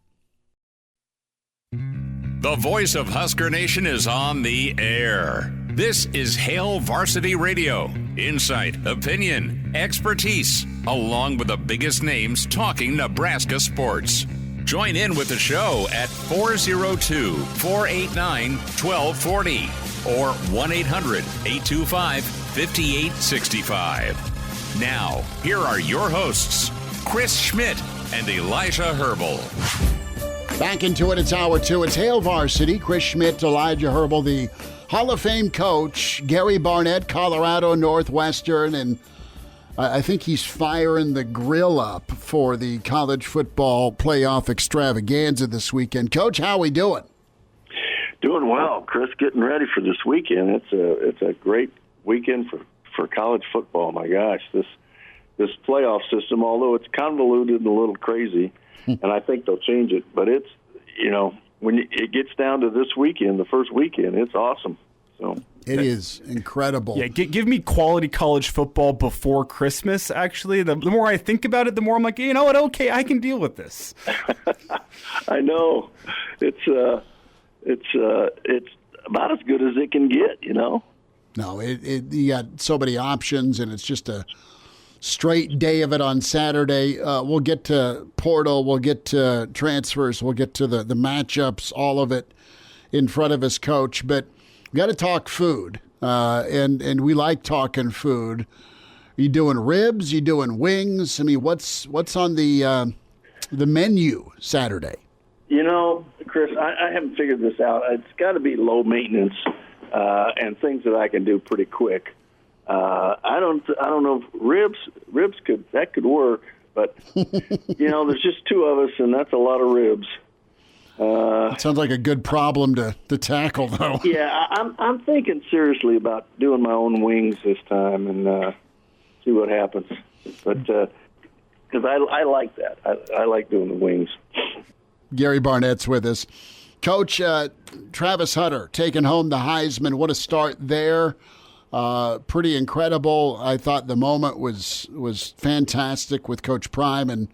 [SPEAKER 1] The voice of Husker Nation is on the air. This is Hail Varsity Radio. Insight, opinion, expertise, along with the biggest names talking Nebraska sports. Join in with the show at 402-489-1240 or 1-800-825-5865. Now, here are your hosts, Chris Schmidt and Elijah Herbel.
[SPEAKER 2] Back into it. It's hour 2. It's Hail Varsity. Chris Schmidt, Elijah Herbel, the Hall of Fame coach, Gary Barnett, Colorado Northwestern, and I think he's firing the grill up for the college football playoff extravaganza this weekend. Coach, how we doing?
[SPEAKER 11] Doing well, Chris. Getting ready for this weekend. It's a great weekend for college football. My gosh, this playoff system, although it's convoluted and a little crazy, and I think they'll change it, but it's, when it gets down to this weekend, the first weekend, it's awesome. So
[SPEAKER 2] it is incredible.
[SPEAKER 3] Yeah, give me quality college football before Christmas, actually. The more I think about it, the more I'm like, you know what, okay, I can deal with this.
[SPEAKER 11] I know. It's about as good as it can get, No,
[SPEAKER 2] you got so many options, and it's just a straight day of it on Saturday. We'll get to portal, we'll get to transfers, we'll get to the matchups, all of it in front of us, Coach. But we got to talk food, and we like talking food. Are you doing ribs? You doing wings? I mean, what's on the menu Saturday?
[SPEAKER 11] Chris, I haven't figured this out. It's got to be low maintenance and things that I can do pretty quick. I don't know if ribs could work, but there's just two of us, and that's a lot of ribs.
[SPEAKER 2] It sounds like a good problem to tackle, though.
[SPEAKER 11] Yeah, I'm thinking seriously about doing my own wings this time and see what happens. But because I like that, I like doing the wings.
[SPEAKER 2] Gary Barnett's with us. Coach, Travis Hunter taking home the Heisman. What a start there. Pretty incredible. I thought the moment was fantastic with Coach Prime and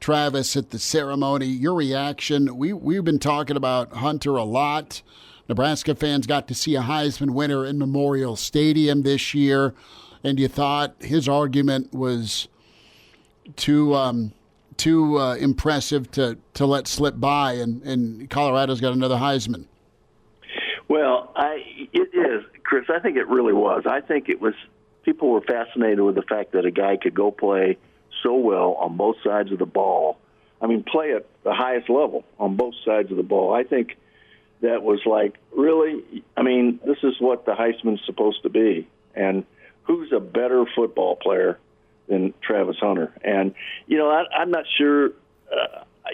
[SPEAKER 2] Travis at the ceremony. Your reaction? We've been talking about Hunter a lot. Nebraska fans got to see a Heisman winner in Memorial Stadium this year, and you thought his argument was too impressive to let slip by, and Colorado's got another Heisman.
[SPEAKER 11] Well, it is, Chris. I think it really was. I think it was. People were fascinated with the fact that a guy could go play so well on both sides of the ball. I mean, play at the highest level on both sides of the ball. I think that was like, really? I mean, this is what the Heisman's supposed to be. And who's a better football player than Travis Hunter? And, I'm not sure,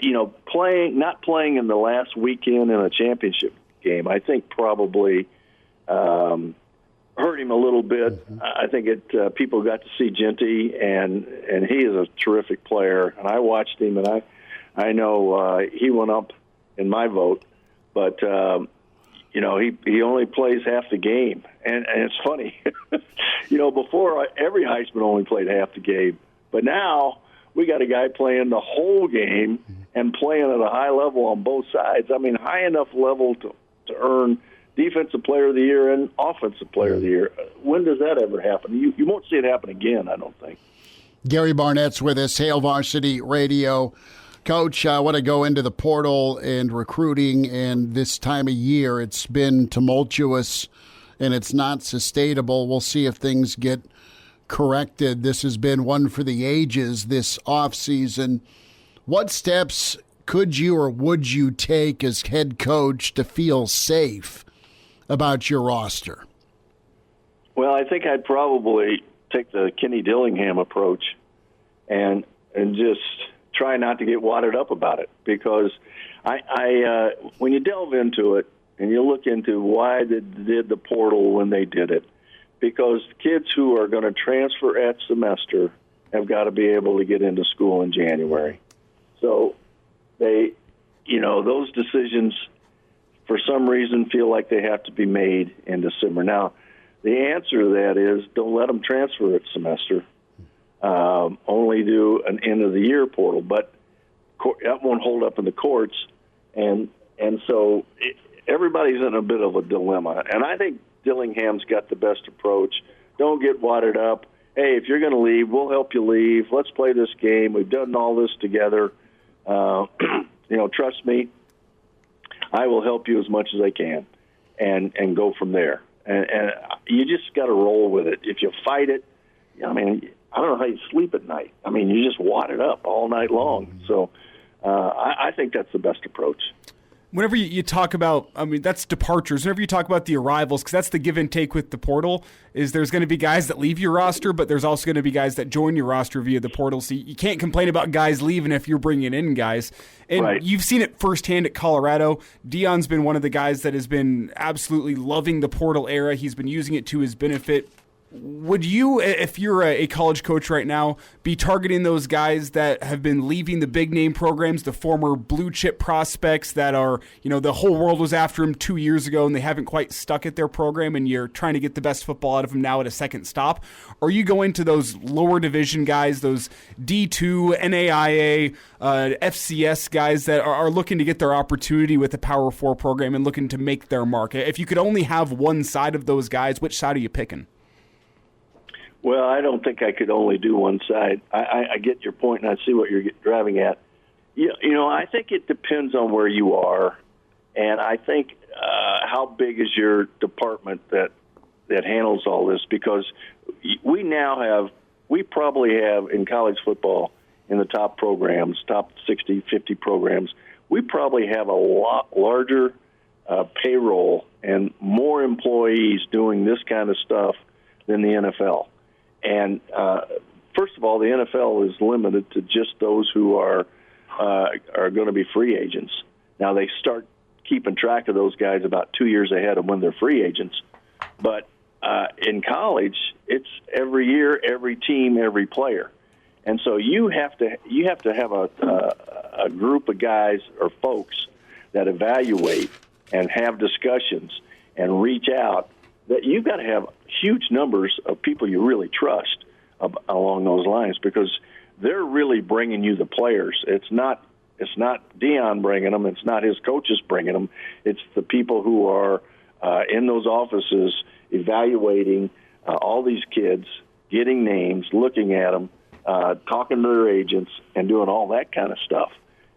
[SPEAKER 11] not playing in the last weekend in a championship game, I think probably hurt him a little bit. I think people got to see Genty, and he is a terrific player. And I watched him, and I know he went up in my vote, but he only plays half the game, and it's funny. Before every Heisman only played half the game, but now we got a guy playing the whole game and playing at a high level on both sides. I mean, high enough level to earn Defensive Player of the Year and Offensive Player of the Year. When does that ever happen? You won't see it happen again, I don't think.
[SPEAKER 2] Gary Barnett's with us, Hail Varsity Radio. Coach, I want to go into the portal and recruiting, and this time of year it's been tumultuous and it's not sustainable. We'll see if things get corrected. This has been one for the ages this offseason. What steps could you or would you take as head coach to feel safe about your roster?
[SPEAKER 11] Well, I think I'd probably take the Kenny Dillingham approach and just try not to get wadded up about it, because I when you delve into it and you look into why they did the portal when they did it, because kids who are going to transfer at semester have got to be able to get into school in January. So they, those decisions for some reason feel like they have to be made in December. Now, the answer to that is don't let them transfer at semester. Only do an end-of-the-year portal, but that won't hold up in the courts, and so everybody's in a bit of a dilemma. And I think Dillingham's got the best approach. Don't get wadded up. Hey, if you're going to leave, we'll help you leave. Let's play this game. We've done all this together. Trust me, I will help you as much as I can, and go from there. And you just got to roll with it. If you fight it, I mean, I don't know how you sleep at night. I mean, you just wad it up all night long. So I think that's the best approach.
[SPEAKER 3] Whenever you talk about, that's departures. Whenever you talk about the arrivals, because that's the give and take with the portal, is there's going to be guys that leave your roster, but there's also going to be guys that join your roster via the portal. So you can't complain about guys leaving if you're bringing in guys. And
[SPEAKER 11] right.
[SPEAKER 3] You've seen it firsthand at Colorado. Deion's been one of the guys that has been absolutely loving the portal era. He's been using it to his benefit. Would you, if you're a college coach right now, be targeting those guys that have been leaving the big name programs, the former blue chip prospects that are, the whole world was after them 2 years ago and they haven't quite stuck at their program, and you're trying to get the best football out of them now at a second stop? Or are you going to those lower division guys, those D2, NAIA, FCS guys that are looking to get their opportunity with the Power 4 program and looking to make their mark? If you could only have one side of those guys, which side are you picking?
[SPEAKER 11] Well, I don't think I could only do one side. I get your point, and I see what you're driving at. I think it depends on where you are, and I think how big is your department that handles all this, because we probably have in college football, in the top programs, top 60, 50 programs, we probably have a lot larger payroll and more employees doing this kind of stuff than the NFL. And first of all, the NFL is limited to just those who are going to be free agents. Now they start keeping track of those guys about 2 years ahead of when they're free agents. But in college, it's every year, every team, every player. And so you have to have a group of guys or folks that evaluate and have discussions and reach out. That you've got to have huge numbers of people you really trust along those lines, because they're really bringing you the players. It's not Dion bringing them. It's not his coaches bringing them. It's the people who are in those offices evaluating all these kids, getting names, looking at them, talking to their agents, and doing all that kind of stuff.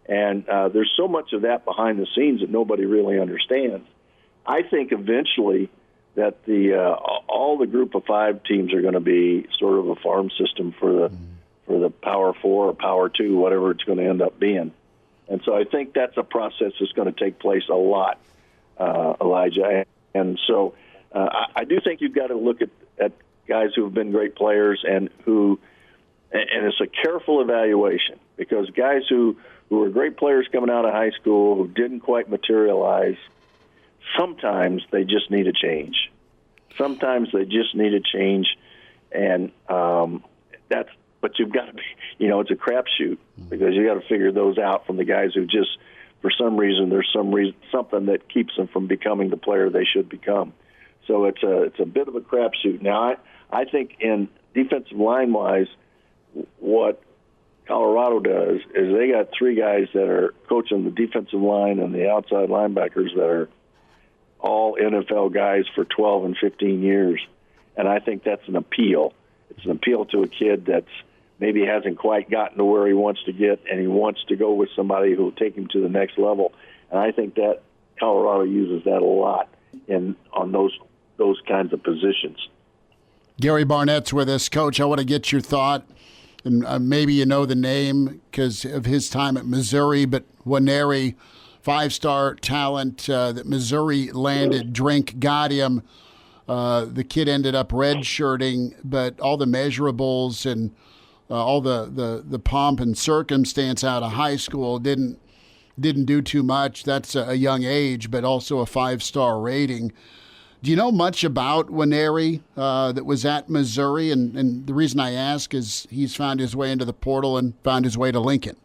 [SPEAKER 11] And there's so much of that behind the scenes that nobody really understands. I think eventually that all the Group of Five teams are going to be sort of a farm system for the Power Four or Power Two, whatever it's going to end up being. And so I think that's a process that's going to take place a lot, Elijah. And so I do think you've got to look at guys who have been great players and it's a careful evaluation, because guys who were great players coming out of high school who didn't quite materialize, sometimes they just need a change. Sometimes they just need a change, and but you've got to be, it's a crapshoot, because you got to figure those out from the guys who just, for some reason, there's something that keeps them from becoming the player they should become. So it's a bit of a crapshoot. Now, I think in defensive line wise, what Colorado does is they got three guys that are coaching the defensive line and the outside linebackers that are all NFL guys for 12 and 15 years. And I think that's an appeal. It's an appeal to a kid that's maybe hasn't quite gotten to where he wants to get, and he wants to go with somebody who will take him to the next level. And I think that Colorado uses that a lot on those kinds of positions.
[SPEAKER 2] Gary Barnett's with us. Coach, I want to get your thought, and maybe you know the name because of his time at Missouri, but Nwaneri, five-star talent that Missouri landed. Drink got him. The kid ended up redshirting, but all the measurables and all the pomp and circumstance out of high school didn't do too much. That's a young age, but also a five-star rating. Do you know much about Nwaneri that was at Missouri? And the reason I ask is he's found his way into the portal and found his way to Lincoln.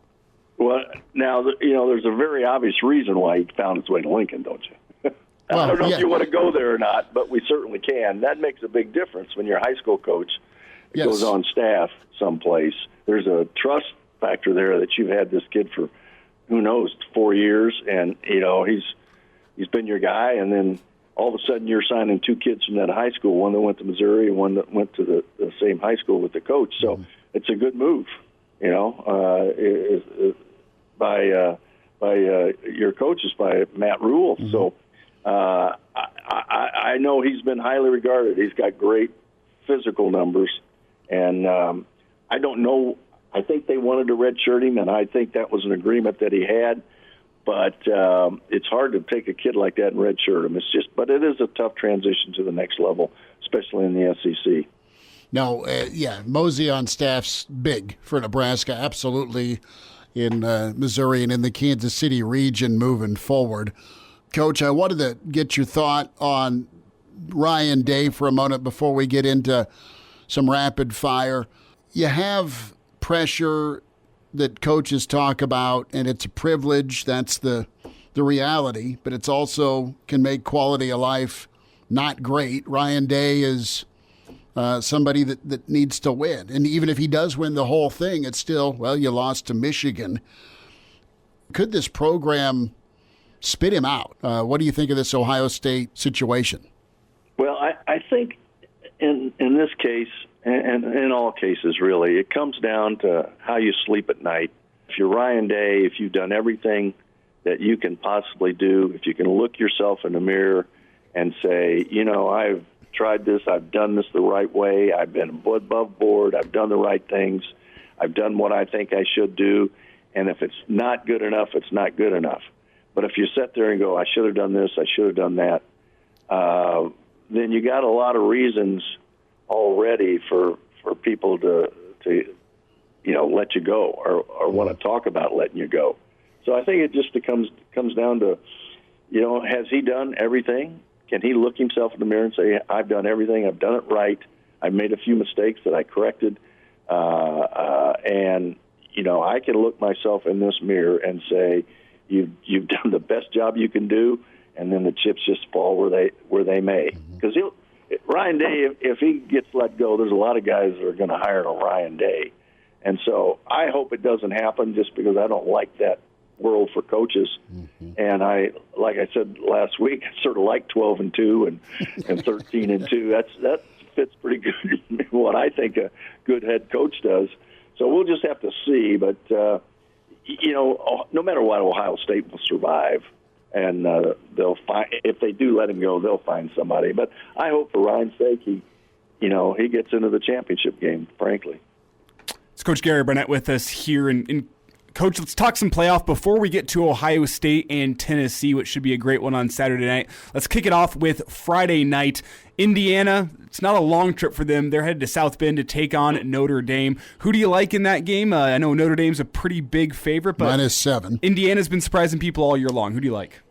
[SPEAKER 11] Well, now, there's a very obvious reason why he found his way to Lincoln, don't you? I don't know if you want to go there or not, but we certainly can. That makes a big difference when you're a high school coach that goes on staff someplace. There's a trust factor there that you've had this kid for, who knows, 4 years, and, he's been your guy, and then all of a sudden you're signing two kids from that high school, one that went to Missouri and one that went to the same high school with the coach. So it's a good move, by your coaches, by Matt Rule. Mm-hmm. So I know he's been highly regarded. He's got great physical numbers, and I don't know. I think they wanted to redshirt him, and I think that was an agreement that he had. But it's hard to take a kid like that and redshirt him. But it is a tough transition to the next level, especially in the SEC.
[SPEAKER 2] No, Mosey on staff's big for Nebraska, absolutely, in Missouri and in the Kansas City region moving forward. Coach, I wanted to get your thought on Ryan Day for a moment before we get into some rapid fire. You have pressure that coaches talk about, and it's a privilege. That's the reality, but it's also can make quality of life not great. Ryan Day is somebody that needs to win. And even if he does win the whole thing, it's still, you lost to Michigan. Could this program spit him out? What do you think of this Ohio State situation?
[SPEAKER 11] Well, I think in this case, and in all cases, really, it comes down to how you sleep at night. If you're Ryan Day, if you've done everything that you can possibly do, if you can look yourself in the mirror and say, I've tried this, I've done this the right way, I've been above board, I've done the right things, I've done what I think I should do, and if it's not good enough, it's not good enough. But if you sit there and go, I should have done this, I should have done that, then you got a lot of reasons already for people to let you go or want to talk about letting you go. So I think it just comes down to, has he done everything? Can he look himself in the mirror and say, I've done everything, I've done it right, I've made a few mistakes that I corrected, and I can look myself in this mirror and say, you've done the best job you can do, and then the chips just fall where they may. Because Ryan Day, if he gets let go, there's a lot of guys that are going to hire a Ryan Day, and so I hope it doesn't happen, just because I don't like that world for coaches. And like I said last week, I sort of like 12-2 and 13-2. That fits pretty good in what I think a good head coach does. So we'll just have to see. But no matter what, Ohio State will survive, and they'll find, if they do let him go, they'll find somebody. But I hope for Ryan's sake he gets into the championship game. Frankly,
[SPEAKER 3] it's Coach Gary Barnett with us here in Coach, let's talk some playoff before we get to Ohio State and Tennessee, which should be a great one on Saturday night. Let's kick it off with Friday night. Indiana, it's not a long trip for them. They're headed to South Bend to take on Notre Dame. Who do you like in that game? I know Notre Dame's a pretty big favorite, but
[SPEAKER 2] -7.
[SPEAKER 3] Indiana's been surprising people all year long. Who do you like?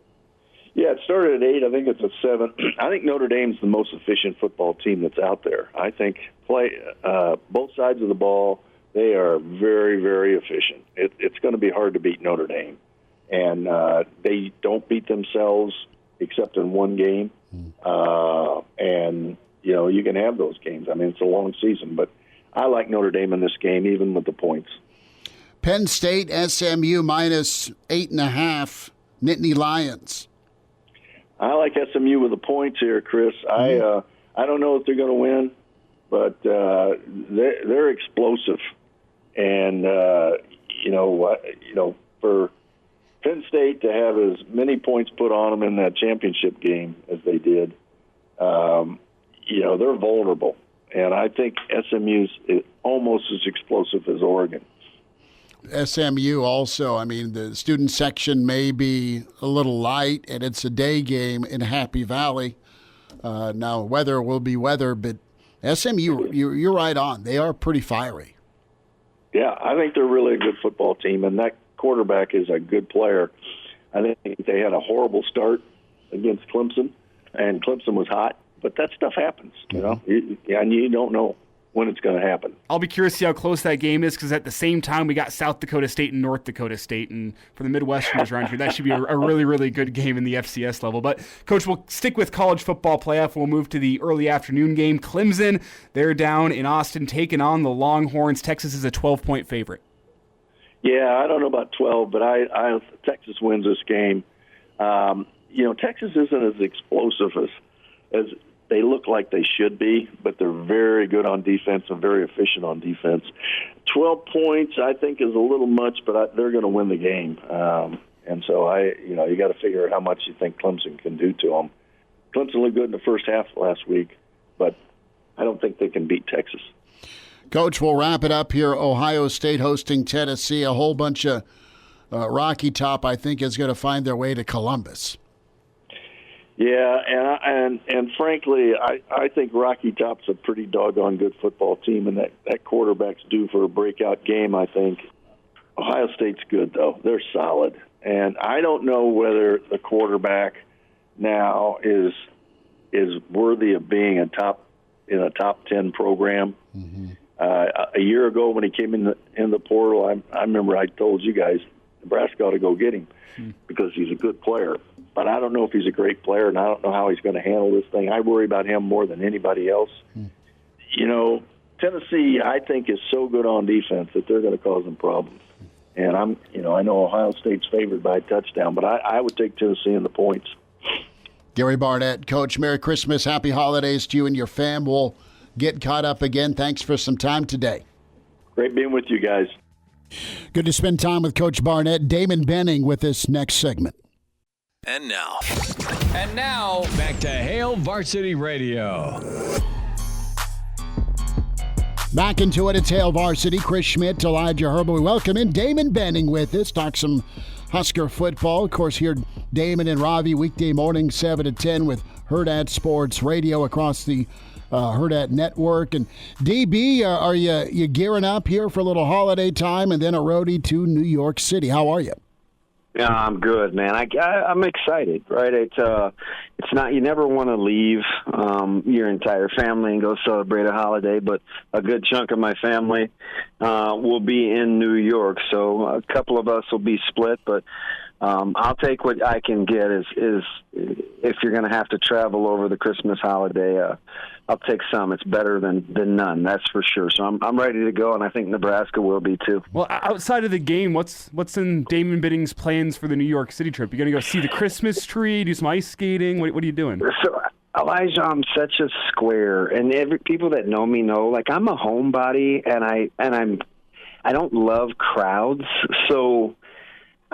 [SPEAKER 11] Yeah, it started at 8. I think it's at 7. I think Notre Dame's the most efficient football team that's out there. I think both sides of the ball, they are very, very efficient. It's going to be hard to beat Notre Dame. And they don't beat themselves except in one game. And, you can have those games. I mean, it's a long season. But I like Notre Dame in this game, even with the points.
[SPEAKER 2] Penn State, SMU -8.5, Nittany Lions.
[SPEAKER 11] I like SMU with the points here, Chris. I don't know if they're going to win, but they're explosive. And, for Penn State to have as many points put on them in that championship game as they did, they're vulnerable. And I think SMU's almost as explosive as Oregon.
[SPEAKER 2] SMU also, I mean, the student section may be a little light, and it's a day game in Happy Valley. Now, weather will be weather, but SMU, you're right on. They are pretty fiery.
[SPEAKER 11] Yeah, I think they're really a good football team, and that quarterback is a good player. I think they had a horrible start against Clemson, and Clemson was hot, but that stuff happens, and you don't know when it's going to happen.
[SPEAKER 3] I'll be curious to see how close that game is, because at the same time we got South Dakota State and North Dakota State, and for the Midwesterners around here, that should be a really, really good game in the FCS level. But, Coach, we'll stick with college football playoff. We'll move to the early afternoon game. Clemson, they're down in Austin taking on the Longhorns. Texas is a 12-point favorite.
[SPEAKER 11] Yeah, I don't know about 12, but Texas wins this game. Texas isn't as explosive as they look like they should be, but they're very good on defense and very efficient on defense. 12 points, I think, is a little much, but they're going to win the game. And so you got to figure out how much you think Clemson can do to them. Clemson looked good in the first half last week, but I don't think they can beat Texas.
[SPEAKER 2] Coach, we'll wrap it up here. Ohio State hosting Tennessee. A whole bunch of Rocky Top, I think, is going to find their way to Columbus.
[SPEAKER 11] Yeah, and frankly, I think Rocky Top's a pretty doggone good football team, and that quarterback's due for a breakout game, I think. Ohio State's good, though. They're solid. And I don't know whether the quarterback now is worthy of being in a top 10 program. Mm-hmm. A year ago when he came in the portal, I remember I told you guys Nebraska ought to go get him because he's a good player. But I don't know if he's a great player, and I don't know how he's going to handle this thing. I worry about him more than anybody else. Tennessee, I think, is so good on defense that they're going to cause them problems. And I know Ohio State's favored by a touchdown, but I would take Tennessee in the points.
[SPEAKER 2] Gary Barnett, Coach, Merry Christmas, Happy Holidays to you and your fam. We'll get caught up again. Thanks for some time today.
[SPEAKER 11] Great being with you guys.
[SPEAKER 2] Good to spend time with Coach Barnett. Damon Benning with this next segment.
[SPEAKER 6] And now, back to Hail Varsity Radio.
[SPEAKER 2] Back into it. It's Hail Varsity. Chris Schmidt, Elijah Herbel. We welcome in Damon Benning with us. Talk some Husker football. Of course, here Damon and Ravi weekday morning 7 to 10 with Hurrdat Sports Radio across the Hurrdat Network. And DB, are you gearing up here for a little holiday time and then a roadie to New York City? How are you?
[SPEAKER 12] Yeah, I'm good, man. I'm excited, right? It's not, you never want to leave your entire family and go celebrate a holiday, but a good chunk of my family will be in New York, so a couple of us will be split, but I'll take what I can get. Is if you're going to have to travel over the Christmas holiday, I'll take some. It's better than none, that's for sure. So I'm ready to go, and I think Nebraska will be too.
[SPEAKER 3] Well, outside of the game, what's in Damon Benning's plans for the New York City trip? You going to go see the Christmas tree, do some ice skating? What are you doing?
[SPEAKER 12] So, Elijah, I'm such a square, and people that know me know, like, I'm a homebody, and I don't love crowds, so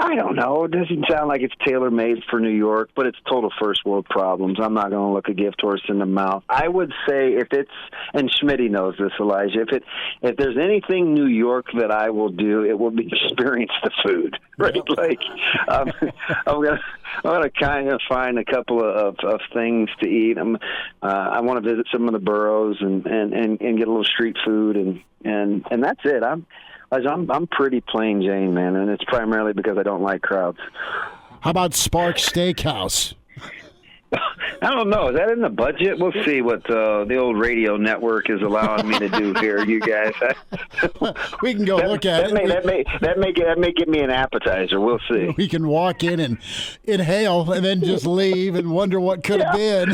[SPEAKER 12] I don't know. It doesn't sound like it's tailor-made for New York, but it's total first-world problems. I'm not going to look a gift horse in the mouth. I would say if it's, and Schmidt knows this, Elijah, if there's anything New York that I will do, it will be experience the food, right? Yep. Like, I'm gonna kind of find a couple of things to eat. I want to visit some of the boroughs and get a little street food, and that's it. I'm pretty plain Jane, man, and it's primarily because I don't like crowds.
[SPEAKER 2] How about Spark Steakhouse?
[SPEAKER 12] I don't know. Is that in the budget? We'll see what the old radio network is allowing me to do here, you guys.
[SPEAKER 2] We can go look at it.
[SPEAKER 12] That may give me an appetizer. We'll see.
[SPEAKER 2] We can walk in and inhale and then just leave and wonder what could have been.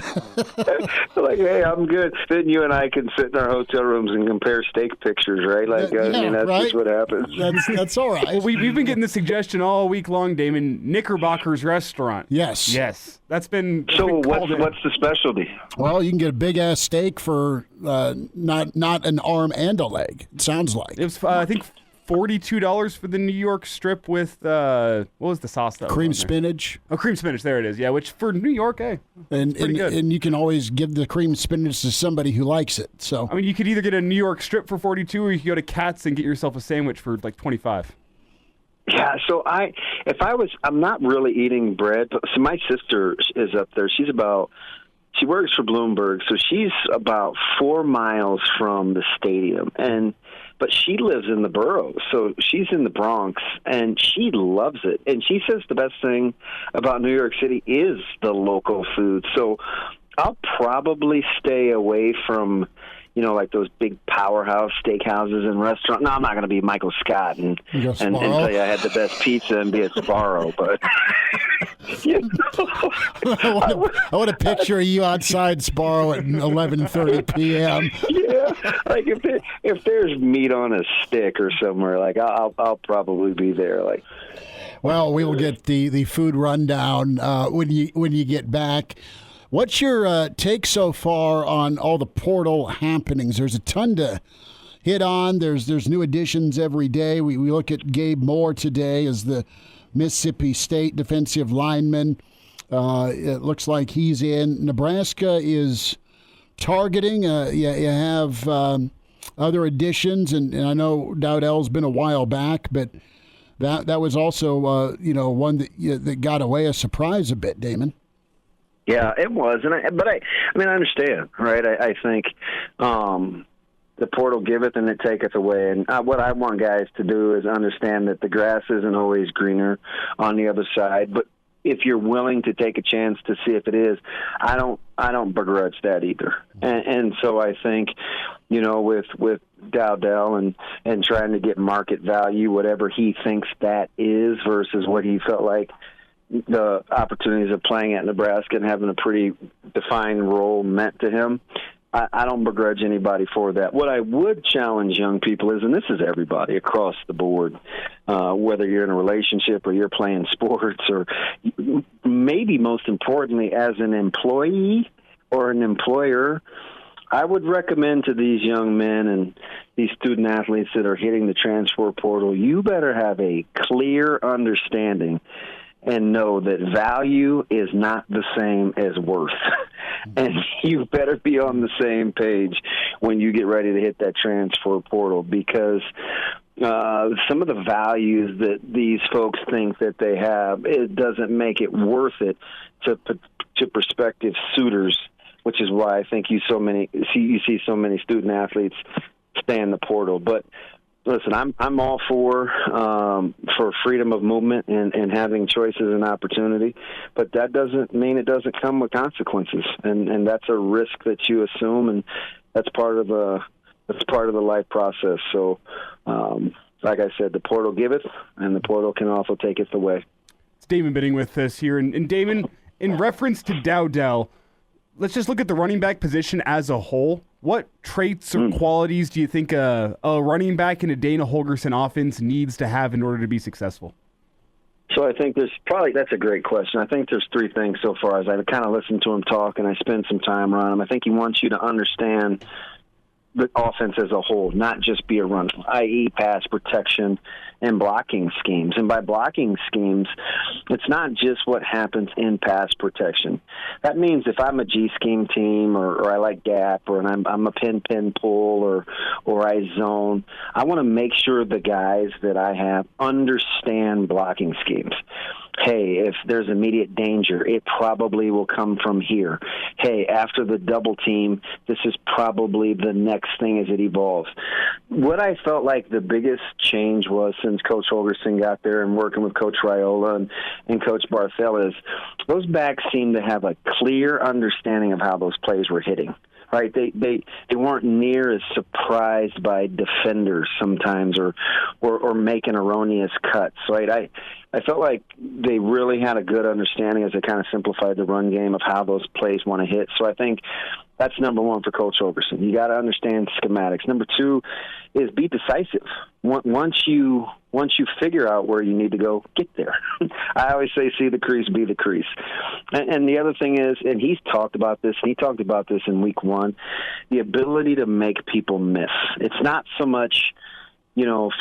[SPEAKER 12] Like, hey, I'm good. Then you and I can sit in our hotel rooms and compare steak pictures, right? Like, that's
[SPEAKER 2] right?
[SPEAKER 12] just what happens.
[SPEAKER 2] That's all right.
[SPEAKER 3] Well, we've been getting the suggestion all week long, Damon. Knickerbocker's Restaurant.
[SPEAKER 2] Yes.
[SPEAKER 3] That's been
[SPEAKER 12] so. What's the specialty?
[SPEAKER 2] Well, you can get a big ass steak for not an arm and a leg. It sounds like
[SPEAKER 3] it was. I think $42 for the New York strip with what was the sauce that
[SPEAKER 2] cream spinach?
[SPEAKER 3] Oh, cream spinach. There it is. Yeah, which for New York,
[SPEAKER 2] and
[SPEAKER 3] pretty good.
[SPEAKER 2] And you can always give the cream spinach to somebody who likes it. So
[SPEAKER 3] I mean, you could either get a New York strip for $42, or you could go to Katz and get yourself a sandwich for like $25.
[SPEAKER 12] Yeah, so I'm not really eating bread, but so my sister is up there. She works for Bloomberg, so she's about 4 miles from the stadium, but she lives in the borough, so she's in the Bronx, and she loves it. And she says the best thing about New York City is the local food. So I'll probably stay away from, like those big powerhouse steakhouses and restaurants. No, I'm not going to be Michael Scott and tell you I had the best pizza and be at Sbarro, but
[SPEAKER 2] I want to picture you outside Sbarro at 11:30 p.m.
[SPEAKER 12] Yeah, like if there's meat on a stick or somewhere, like I'll probably be there. Like,
[SPEAKER 2] well, we will get the food rundown when you get back. What's your take so far on all the portal happenings? There's a ton to hit on. There's new additions every day. We look at Gabe Moore today as the Mississippi State defensive lineman. It looks like he's in. Nebraska is targeting. You have other additions, and I know Dowdell's been a while back, but that was also one that got away a surprise a bit, Damon.
[SPEAKER 12] Yeah, it was, but I understand, right? I think the portal giveth and it taketh away, and what I want guys to do is understand that the grass isn't always greener on the other side. But if you're willing to take a chance to see if it is, I don't begrudge that either. And so I think, with Dowdell and trying to get market value, whatever he thinks that is, versus what he felt like the opportunities of playing at Nebraska and having a pretty defined role meant to him, I don't begrudge anybody for that. What I would challenge young people is, and this is everybody across the board, whether you're in a relationship or you're playing sports, or maybe most importantly as an employee or an employer, I would recommend to these young men and these student athletes that are hitting the transfer portal, you better have a clear understanding and know that value is not the same as worth. And you better be on the same page when you get ready to hit that transfer portal, because some of the values that these folks think that they have, it doesn't make it worth it to prospective suitors, which is why I think you see so many student athletes stay in the portal. But listen, I'm all for freedom of movement and having choices and opportunity, but that doesn't mean it doesn't come with consequences, and that's a risk that you assume, and that's part of the life process. So, like I said, the portal giveth, and the portal can also taketh away.
[SPEAKER 3] It's Damon Benning with us here, and Damon, in reference to Dowdell, let's just look at the running back position as a whole. What traits or qualities do you think a running back in a Dana Holgorsen offense needs to have in order to be successful?
[SPEAKER 12] So I think that's a great question. I think there's three things so far as I kind of listen to him talk and I spend some time around him. I think he wants you to understand the offense as a whole, not just be a runner, i.e. pass protection and blocking schemes. And by blocking schemes, it's not just what happens in pass protection. That means if I'm a G-scheme team or I like gap or I'm a pin pull or I zone, I want to make sure the guys that I have understand blocking schemes. Hey, if there's immediate danger, it probably will come from here. Hey, after the double team, this is probably the next thing as it evolves. What I felt like the biggest change was since Coach Holgorsen got there and working with Coach Raiola and Coach Barthel is those backs seem to have a clear understanding of how those plays were hitting. Right, they weren't near as surprised by defenders sometimes, or making erroneous cuts. Right, I felt like they really had a good understanding as they kind of simplified the run game of how those plays want to hit. So I think that's number one for Coach Holgorsen. You got to understand schematics. Number two is be decisive. Once you figure out where you need to go, get there. I always say, see the crease, be the crease. And the other thing is, and he talked about this in week one, the ability to make people miss. It's not so much,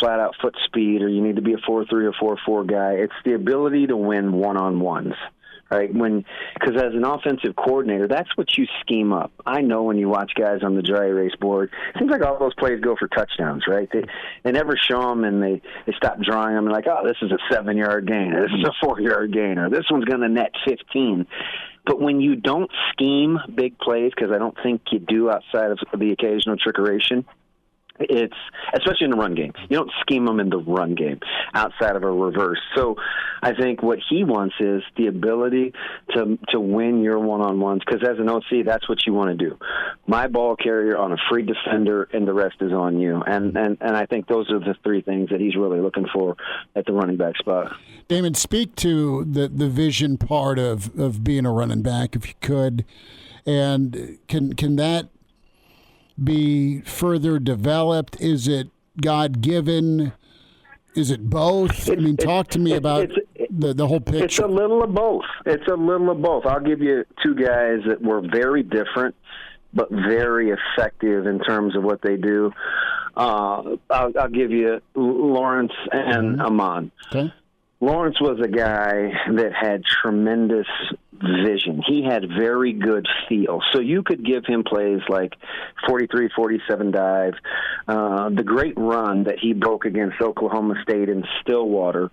[SPEAKER 12] flat out foot speed or you need to be a 4-3 or 4-4 guy. It's the ability to win one-on-ones. Right? Because as an offensive coordinator, that's what you scheme up. I know when you watch guys on the dry erase board, it seems like all those plays go for touchdowns, right? They never show them and they stop drawing them and like, oh, this is a 7-yard gain, or this is a 4-yard gain, or this one's going to net 15. But when you don't scheme big plays, because I don't think you do outside of the occasional trickeration, it's especially in the run game. You don't scheme them in the run game outside of a reverse. So I think what he wants is the ability to win your one-on-ones, because as an OC, that's what you want to do. My ball carrier on a free defender, and the rest is on you. And I think those are the three things that he's really looking for at the running back spot.
[SPEAKER 2] Damon, speak to the vision part of being a running back, if you could. And can that be further developed? Is it God-given? Is it both? I mean, talk to me about the whole picture.
[SPEAKER 12] It's a little of both. I'll give you two guys that were very different but very effective in terms of what they do. I'll give you Lawrence and Amon. Okay. Lawrence was a guy that had tremendous vision. He had very good feel. So you could give him plays like 43, 47 dive. The great run that he broke against Oklahoma State in Stillwater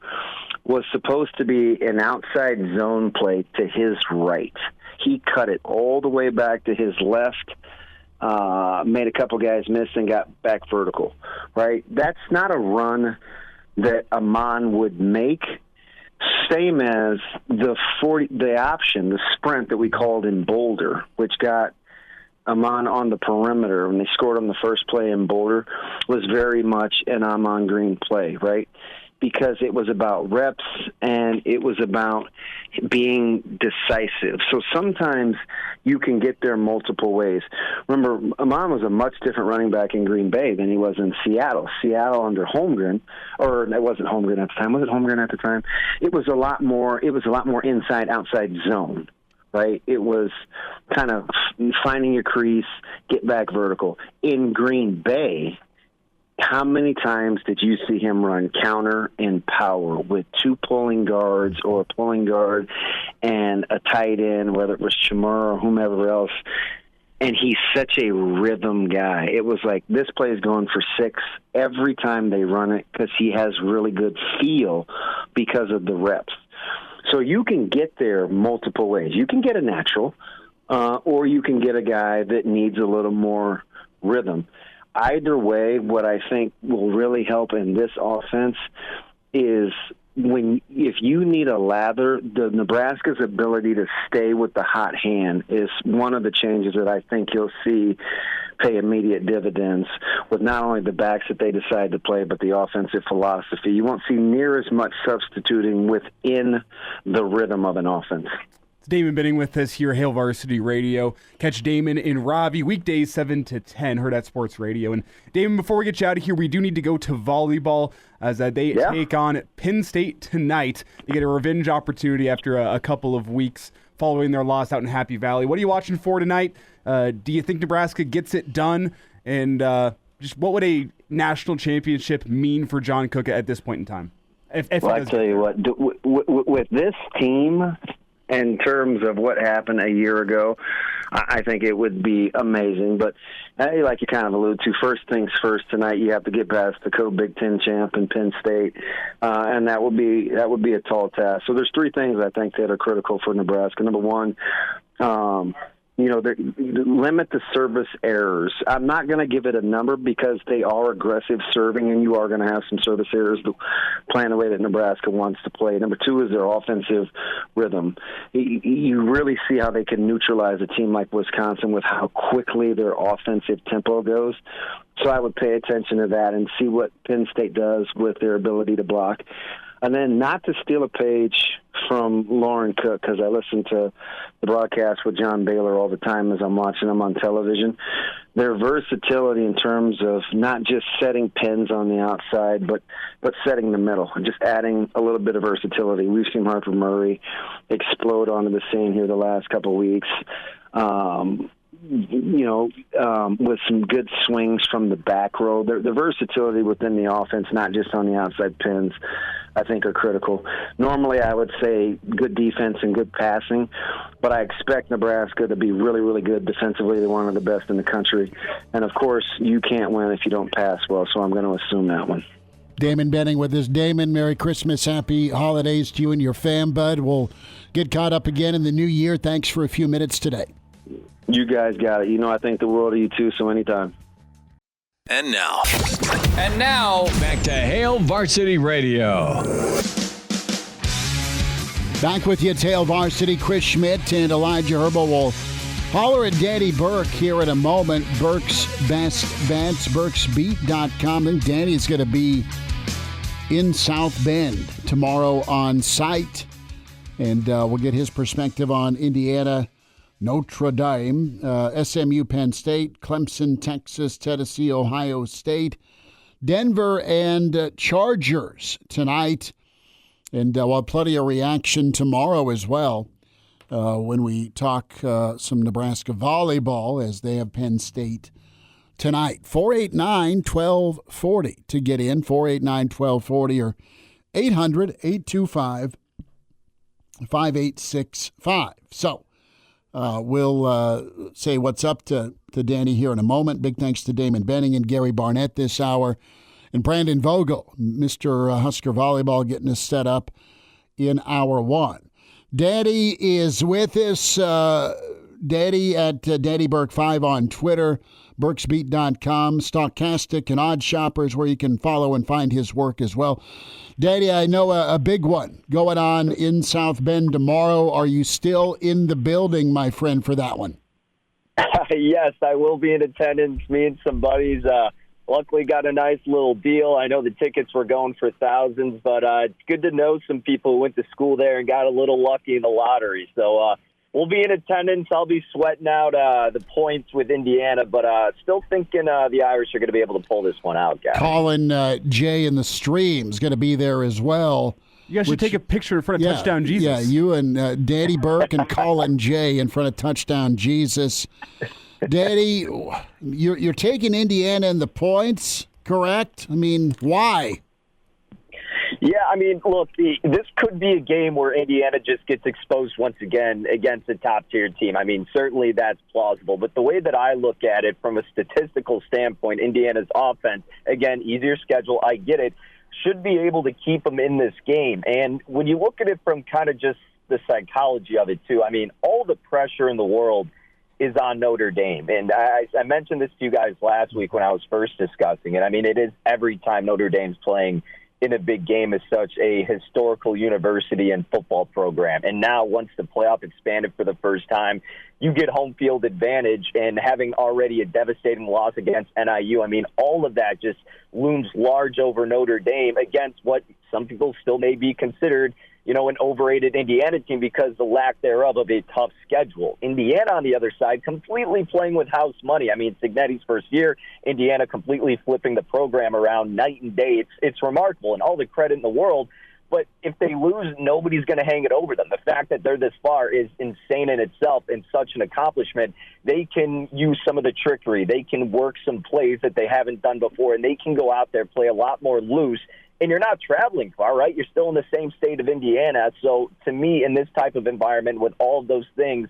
[SPEAKER 12] was supposed to be an outside zone play to his right. He cut it all the way back to his left, made a couple guys miss, and got back vertical. Right? That's not a run that Amon would make, same as the sprint that we called in Boulder, which got Amon on the perimeter when they scored on the first play in Boulder, was very much an Amon Green play, right? Because it was about reps and it was about being decisive. So sometimes you can get there multiple ways. Remember, Amon was a much different running back in Green Bay than he was in Seattle. Seattle under Holmgren, or it wasn't Holmgren at the time. Was it Holmgren at the time? It was a lot more inside outside zone. Right? It was kind of finding your crease, get back vertical. In Green Bay, how many times did you see him run counter and power with two pulling guards or a pulling guard and a tight end, whether it was Chamorro or whomever else? and he's such a rhythm guy. It was like this play is going for 6 every time they run it because he has really good feel because of the reps. So you can get there multiple ways. You can get a natural, or you can get a guy that needs a little more rhythm. Either way, what I think will really help in this offense is if you need a lather, the Nebraska's ability to stay with the hot hand is one of the changes that I think you'll see pay immediate dividends with not only the backs that they decide to play, but the offensive philosophy. You won't see near as much substituting within the rhythm of an offense.
[SPEAKER 3] It's Damon Benning with us here, Hail Varsity Radio. Catch Damon and Robbie weekdays 7 to 10, Hurrdat Sports Radio. And Damon, before we get you out of here, we do need to go to volleyball as they take on Penn State tonight. They get a revenge opportunity after a couple of weeks following their loss out in Happy Valley. What are you watching for tonight? Do you think Nebraska gets it done? And just what would a national championship mean for John Cook at this point in time?
[SPEAKER 12] Well, I tell you what, with this team, in terms of what happened a year ago, I think it would be amazing. But like you kind of alluded to, first things first tonight, you have to get past the co-Big Ten champ in Penn State, and that would be a tall task. So there's 3 things I think that are critical for Nebraska. Number one, limit the service errors. I'm not going to give it a number because they are aggressive serving, and you are going to have some service errors playing the way that Nebraska wants to play. Number 2 is their offensive rhythm. You really see how they can neutralize a team like Wisconsin with how quickly their offensive tempo goes. So I would pay attention to that and see what Penn State does with their ability to block. And then not to steal a page from Lauren Cook, because I listen to the broadcast with John Baylor all the time as I'm watching them on television. Their versatility in terms of not just setting pins on the outside, but setting the middle and just adding a little bit of versatility. We've seen Harper Murray explode onto the scene here the last couple of weeks. With some good swings from the back row. The versatility within the offense, not just on the outside pins, I think are critical. Normally, I would say good defense and good passing, but I expect Nebraska to be really, really good defensively. They're one of the best in the country. And, of course, you can't win if you don't pass well, so I'm going to assume that one.
[SPEAKER 2] Damon Benning with us. Damon, Merry Christmas, Happy Holidays to you and your fam, bud. We'll get caught up again in the new year. Thanks for a few minutes today.
[SPEAKER 12] You guys got it. I think the world of you too, so anytime.
[SPEAKER 6] And now, back to Hail Varsity Radio.
[SPEAKER 2] Back with you, Hail Varsity. Chris Schmidt and Elijah Herbel will holler at Danny Burke here in a moment. Burke's Best Bets, Burke'sBeat.com. I think Danny's going to be in South Bend tomorrow on site, and we'll get his perspective on Indiana, Notre Dame, SMU, Penn State, Clemson, Texas, Tennessee, Ohio State, Denver, and Chargers tonight. And we'll have plenty of reaction tomorrow as well when we talk some Nebraska volleyball as they have Penn State tonight. 489-1240 to get in, 489-1240 or 800-825-5865. So, we'll say what's up to Danny here in a moment. Big thanks to Damon Benning and Gary Barnett this hour. And Brandon Vogel, Mr. Husker Volleyball, getting us set up in hour 1. Daddy is with us. Daddy at Danny Burke 5 on Twitter, Burke'sBeat.com, Stochastic and Odd Shoppers, where you can follow and find his work as well. Daddy, I know a big one going on in South Bend tomorrow. Are you still in the building, my friend, for that one?
[SPEAKER 13] Yes, I will be in attendance. Me and some buddies luckily got a nice little deal. I know the tickets were going for thousands, but it's good to know some people who went to school there and got a little lucky in the lottery. So we'll be in attendance. I'll be sweating out the points with Indiana, but still thinking the Irish are going to be able to pull this one out, guys.
[SPEAKER 2] Colin Jay in the stream's going to be there as well.
[SPEAKER 3] You guys should take a picture in front of Touchdown Jesus.
[SPEAKER 2] Yeah, you and Danny Burke and Colin Jay in front of Touchdown Jesus. Daddy, you're taking Indiana in the points, correct? I mean, why?
[SPEAKER 13] Yeah, I mean, look, this could be a game where Indiana just gets exposed once again against a top-tier team. I mean, certainly that's plausible. But the way that I look at it from a statistical standpoint, Indiana's offense, again, easier schedule, I get it, should be able to keep them in this game. And when you look at it from kind of just the psychology of it, too, I mean, all the pressure in the world is on Notre Dame. And I mentioned this to you guys last week when I was first discussing it. I mean, it is every time Notre Dame's playing in a big game as such a historical university and football program. And now once the playoff expanded for the first time, you get home field advantage, and having already a devastating loss against NIU, I mean, all of that just looms large over Notre Dame against what some people still may be considered, you know, an overrated Indiana team because the lack thereof of a tough schedule. Indiana, on the other side, completely playing with house money. I mean, Signetti's first year, Indiana completely flipping the program around night and day. It's remarkable, and all the credit in the world. But if they lose, nobody's going to hang it over them. The fact that they're this far is insane in itself and such an accomplishment. They can use some of the trickery. They can work some plays that they haven't done before, and they can go out there, play a lot more loose. And you're not traveling far, right? You're still in the same state of Indiana. So to me, in this type of environment with all of those things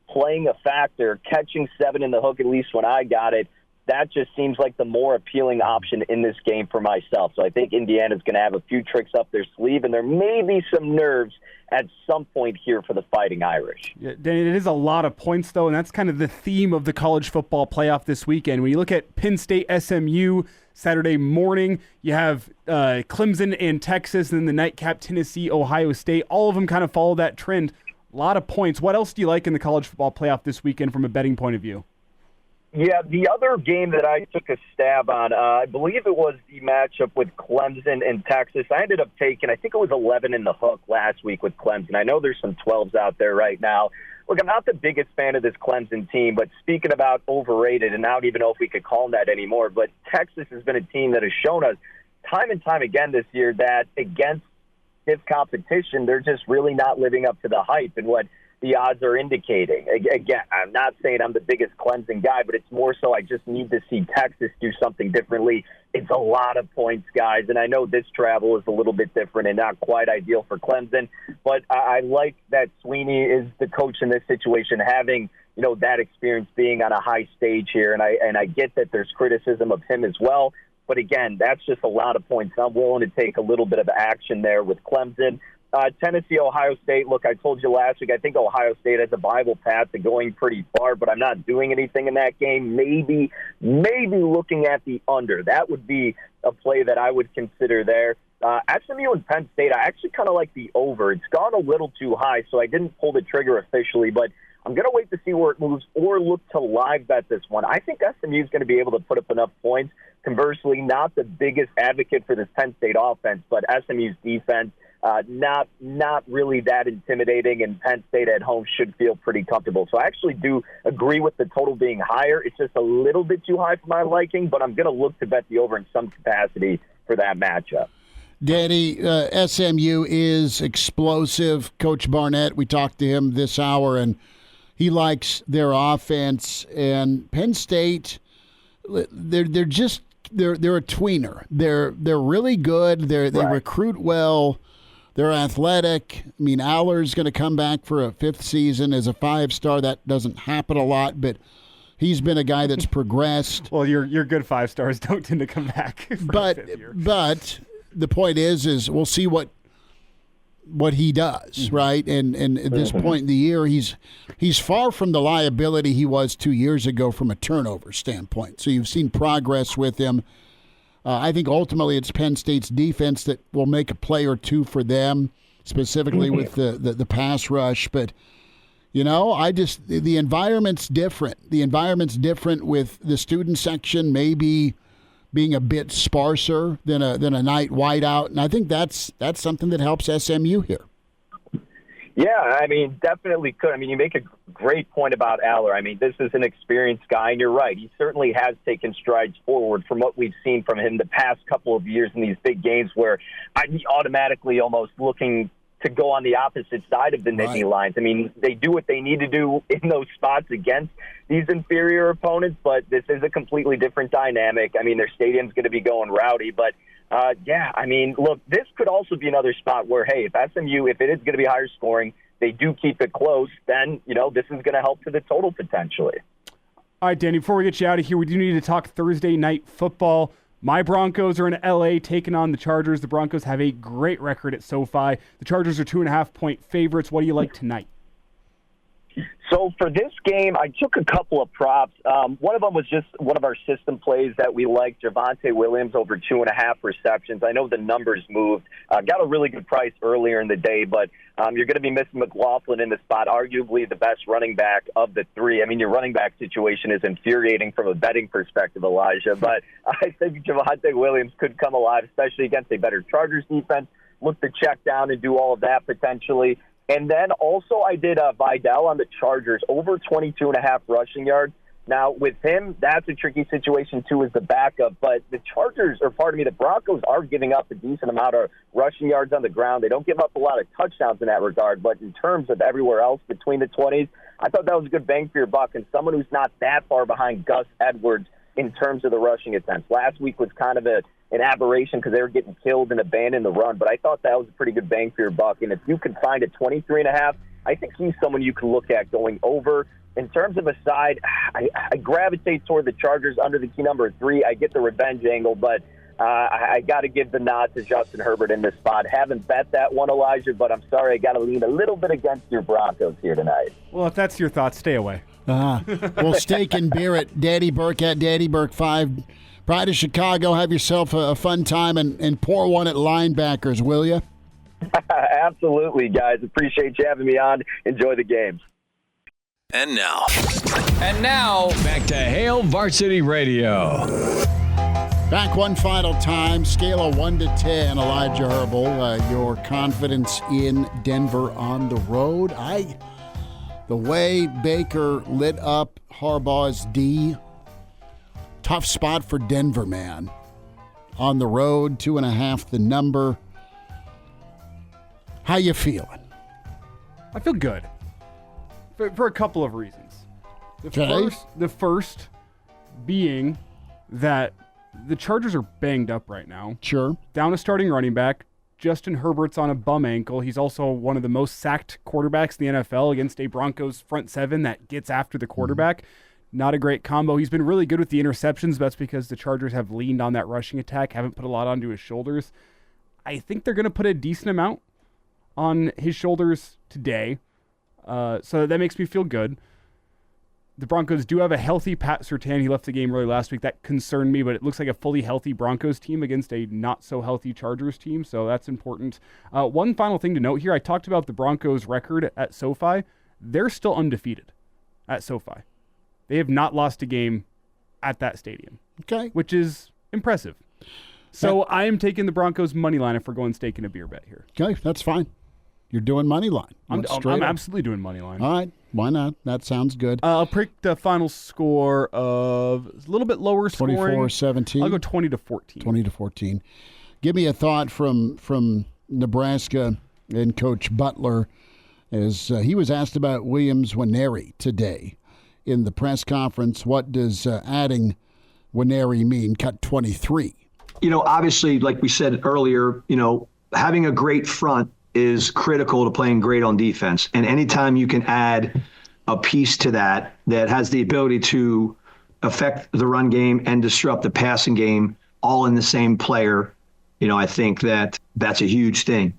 [SPEAKER 13] playing a factor, catching 7 in the hook, at least when I got it, that just seems like the more appealing option in this game for myself. So I think Indiana's going to have a few tricks up their sleeve, and there may be some nerves at some point here for the Fighting Irish.
[SPEAKER 3] Yeah, Danny, it is a lot of points, though, and that's kind of the theme of the college football playoff this weekend. When you look at Penn State, SMU, Saturday morning, you have Clemson and Texas, and then the nightcap, Tennessee, Ohio State. All of them kind of follow that trend. A lot of points. What else do you like in the college football playoff this weekend from a betting point of view?
[SPEAKER 13] Yeah, the other game that I took a stab on, I believe it was the matchup with Clemson and Texas. I ended up taking, I think it was 11 in the hook last week with Clemson. I know there's some 12s out there right now. Look, I'm not the biggest fan of this Clemson team, but speaking about overrated, and I don't even know if we could call them that anymore, but Texas has been a team that has shown us time and time again this year that against stiff competition, they're just really not living up to the hype and what the odds are indicating. Again, I'm not saying I'm the biggest Clemson guy, but it's more so I just need to see Texas do something differently. It's a lot of points, guys, and I know this travel is a little bit different and not quite ideal for Clemson, but I like that Sweeney is the coach in this situation, having, you know, that experience being on a high stage here, and I get that there's criticism of him as well, but again, that's just a lot of points. I'm willing to take a little bit of action there with Clemson. Tennessee, Ohio State, look, I told you last week, I think Ohio State has a Bible path to going pretty far, but I'm not doing anything in that game. Maybe looking at the under. That would be a play that I would consider there. SMU and Penn State, I actually kind of like the over. It's gone a little too high, so I didn't pull the trigger officially, but I'm going to wait to see where it moves or look to live bet this one. I think SMU is going to be able to put up enough points. Conversely, not the biggest advocate for this Penn State offense, but SMU's defense, not really that intimidating, and Penn State at home should feel pretty comfortable. So I actually do agree with the total being higher. It's just a little bit too high for my liking, but I'm going to look to bet the over in some capacity for that matchup.
[SPEAKER 2] Danny, SMU is explosive. Coach Barnett, we talked to him this hour, and he likes their offense. And Penn State, they're a tweener. They're really good. They recruit well. They're athletic. I mean, Aller's going to come back for a 5th season as a 5-star. That doesn't happen a lot, but he's been a guy that's progressed.
[SPEAKER 3] Well, your good 5-stars don't tend to come back.
[SPEAKER 2] But the point is we'll see what he does, right? And at this point in the year, he's far from the liability he was 2 years ago from a turnover standpoint. So you've seen progress with him. I think ultimately it's Penn State's defense that will make a play or two for them, specifically with the pass rush. But, you know, the environment's different. The environment's different with the student section maybe being a bit sparser than a night whiteout. And I think that's something that helps SMU here.
[SPEAKER 13] Yeah, I mean, definitely could. I mean, you make a great point about Aller. I mean, this is an experienced guy, and you're right. He certainly has taken strides forward from what we've seen from him the past couple of years in these big games where I'd be automatically almost looking to go on the opposite side of the Nittany Lions. I mean, they do what they need to do in those spots against these inferior opponents, but this is a completely different dynamic. I mean, their stadium's going to be going rowdy, but Yeah, I mean, look, this could also be another spot where, hey, if SMU, if it is going to be higher scoring, they do keep it close, then, this is going to help to the total potentially.
[SPEAKER 3] All right, Danny, before we get you out of here, we do need to talk Thursday night football. My Broncos are in L.A. taking on the Chargers. The Broncos have a great record at SoFi. The Chargers are 2.5-point favorites. What do you like tonight?
[SPEAKER 13] So for this game, I took a couple of props. One of them was just one of our system plays that we liked, Javonte Williams over 2.5 receptions. I know the numbers moved. Got a really good price earlier in the day, but you're going to be missing McLaughlin in the spot, arguably the best running back of the three. I mean, your running back situation is infuriating from a betting perspective, Elijah, but I think Javonte Williams could come alive, especially against a better Chargers defense. Look to check down and do all of that potentially. And then also I did Vidal on the Chargers, over 22.5 rushing yards. Now, with him, that's a tricky situation, too, as the backup. But the the Broncos are giving up a decent amount of rushing yards on the ground. They don't give up a lot of touchdowns in that regard. But in terms of everywhere else between the 20s, I thought that was a good bang for your buck. And someone who's not that far behind Gus Edwards in terms of the rushing attempts. Last week was kind of an aberration because they were getting killed and abandoned the run, but I thought that was a pretty good bang for your buck. And if you could find a 23.5, I think he's someone you can look at going over. In terms of a side, I gravitate toward the Chargers under the key number 3. I get the revenge angle, but I got to give the nod to Justin Herbert in this spot. Haven't bet that one, Elijah, but I'm sorry, I got to lean a little bit against your Broncos here tonight.
[SPEAKER 3] Well, if that's your thought, stay away.
[SPEAKER 2] Well, steak and beer at Danny Burke at Danny Burke 5. Pride of Chicago, have yourself a fun time and pour one at linebackers, will you?
[SPEAKER 13] Absolutely, guys. Appreciate you having me on. Enjoy the games.
[SPEAKER 6] And now, back to Hail Varsity Radio.
[SPEAKER 2] Back one final time, scale of 1 to 10, Elijah Herbel, your confidence in Denver on the road. The way Baker lit up Harbaugh's D, tough spot for Denver, man. On the road, 2.5 the number. How you feeling?
[SPEAKER 3] I feel good. For a couple of reasons. The first being that the Chargers are banged up right now.
[SPEAKER 2] Sure.
[SPEAKER 3] Down a starting running back. Justin Herbert's on a bum ankle. He's also one of the most sacked quarterbacks in the NFL against a Broncos front seven that gets after the quarterback. Not a great combo. He's been really good with the interceptions, but that's because the Chargers have leaned on that rushing attack, haven't put a lot onto his shoulders. I think they're going to put a decent amount on his shoulders today. So that makes me feel good. The Broncos do have a healthy Pat Surtain. He left the game early last week. That concerned me, but it looks like a fully healthy Broncos team against a not-so-healthy Chargers team, so that's important. One final thing to note here. I talked about the Broncos' record at SoFi. They're still undefeated at SoFi. They have not lost a game at that stadium,
[SPEAKER 2] okay,
[SPEAKER 3] which is impressive. So I am taking the Broncos' money line if we're going steak and a beer bet here.
[SPEAKER 2] Okay, that's fine. You're doing money line.
[SPEAKER 3] I'm absolutely doing money line.
[SPEAKER 2] All right. Why not? That sounds good.
[SPEAKER 3] I'll pick the final score of a little bit lower scoring.
[SPEAKER 2] 24-17.
[SPEAKER 3] I'll go 20-14.
[SPEAKER 2] 20-14. Give me a thought from Nebraska and Coach Butler as he was asked about Williams-Nwaneri today in the press conference. What does adding Nwaneri mean? Cut 23.
[SPEAKER 14] Obviously, like we said earlier, having a great front is critical to playing great on defense. And anytime you can add a piece to that has the ability to affect the run game and disrupt the passing game all in the same player, I think that's a huge thing.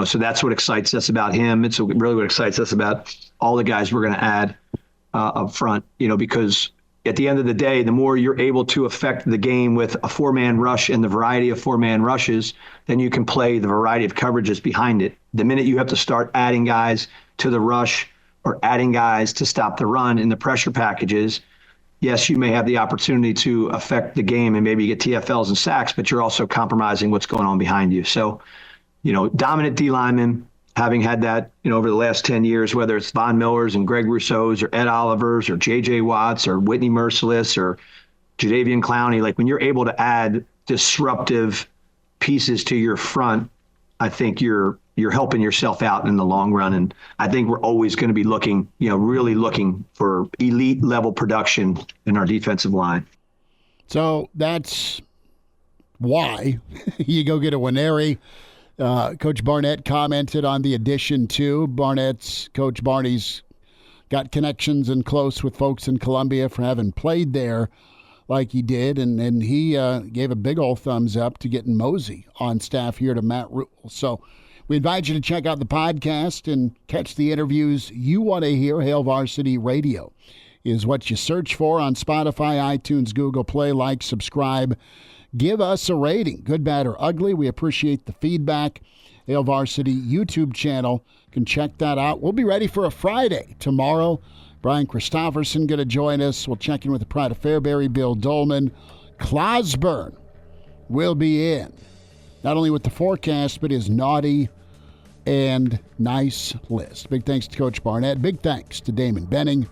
[SPEAKER 14] So that's what excites us about him. It's really what excites us about all the guys we're going to add up front, because at the end of the day, the more you're able to affect the game with a 4-man rush and the variety of 4-man rushes, then you can play the variety of coverages behind it. The minute you have to start adding guys to the rush or adding guys to stop the run in the pressure packages, yes, you may have the opportunity to affect the game and maybe get TFLs and sacks, but you're also compromising what's going on behind you. So, dominant D lineman, having had that, over the last 10 years, whether it's Von Millers and Greg Rousseau's or Ed Oliver's or J.J. Watts or Whitney Merciless or Jadeveon Clowney, like when you're able to add disruptive pieces to your front, I think you're helping yourself out in the long run. And I think we're always going to be looking, really looking for elite level production in our defensive line.
[SPEAKER 2] So that's why. You go get a Winery. Coach Barnett commented on the addition, too. Coach Barney's got connections and close with folks in Columbia for having played there like he did, and he gave a big old thumbs up to getting Mosey on staff here to Matt Rule. So we invite you to check out the podcast and catch the interviews you want to hear. Hail Varsity Radio is what you search for on Spotify, iTunes, Google Play. Like, subscribe. Give us a rating, good, bad, or ugly. We appreciate the feedback. Hail Varsity YouTube channel. You can check that out. We'll be ready for a Friday tomorrow. Brian Christopherson going to join us. We'll check in with the Pride of Fairbury, Bill Dolman. Clausburn will be in, not only with the forecast, but his naughty and nice list. Big thanks to Coach Barnett. Big thanks to Damon Benning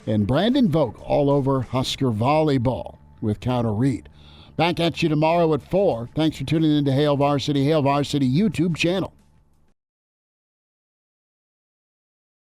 [SPEAKER 2] and Brandon Vogel all over Husker Volleyball with Counter Reed. Back at you tomorrow at 4. Thanks for tuning in to Hail Varsity YouTube channel.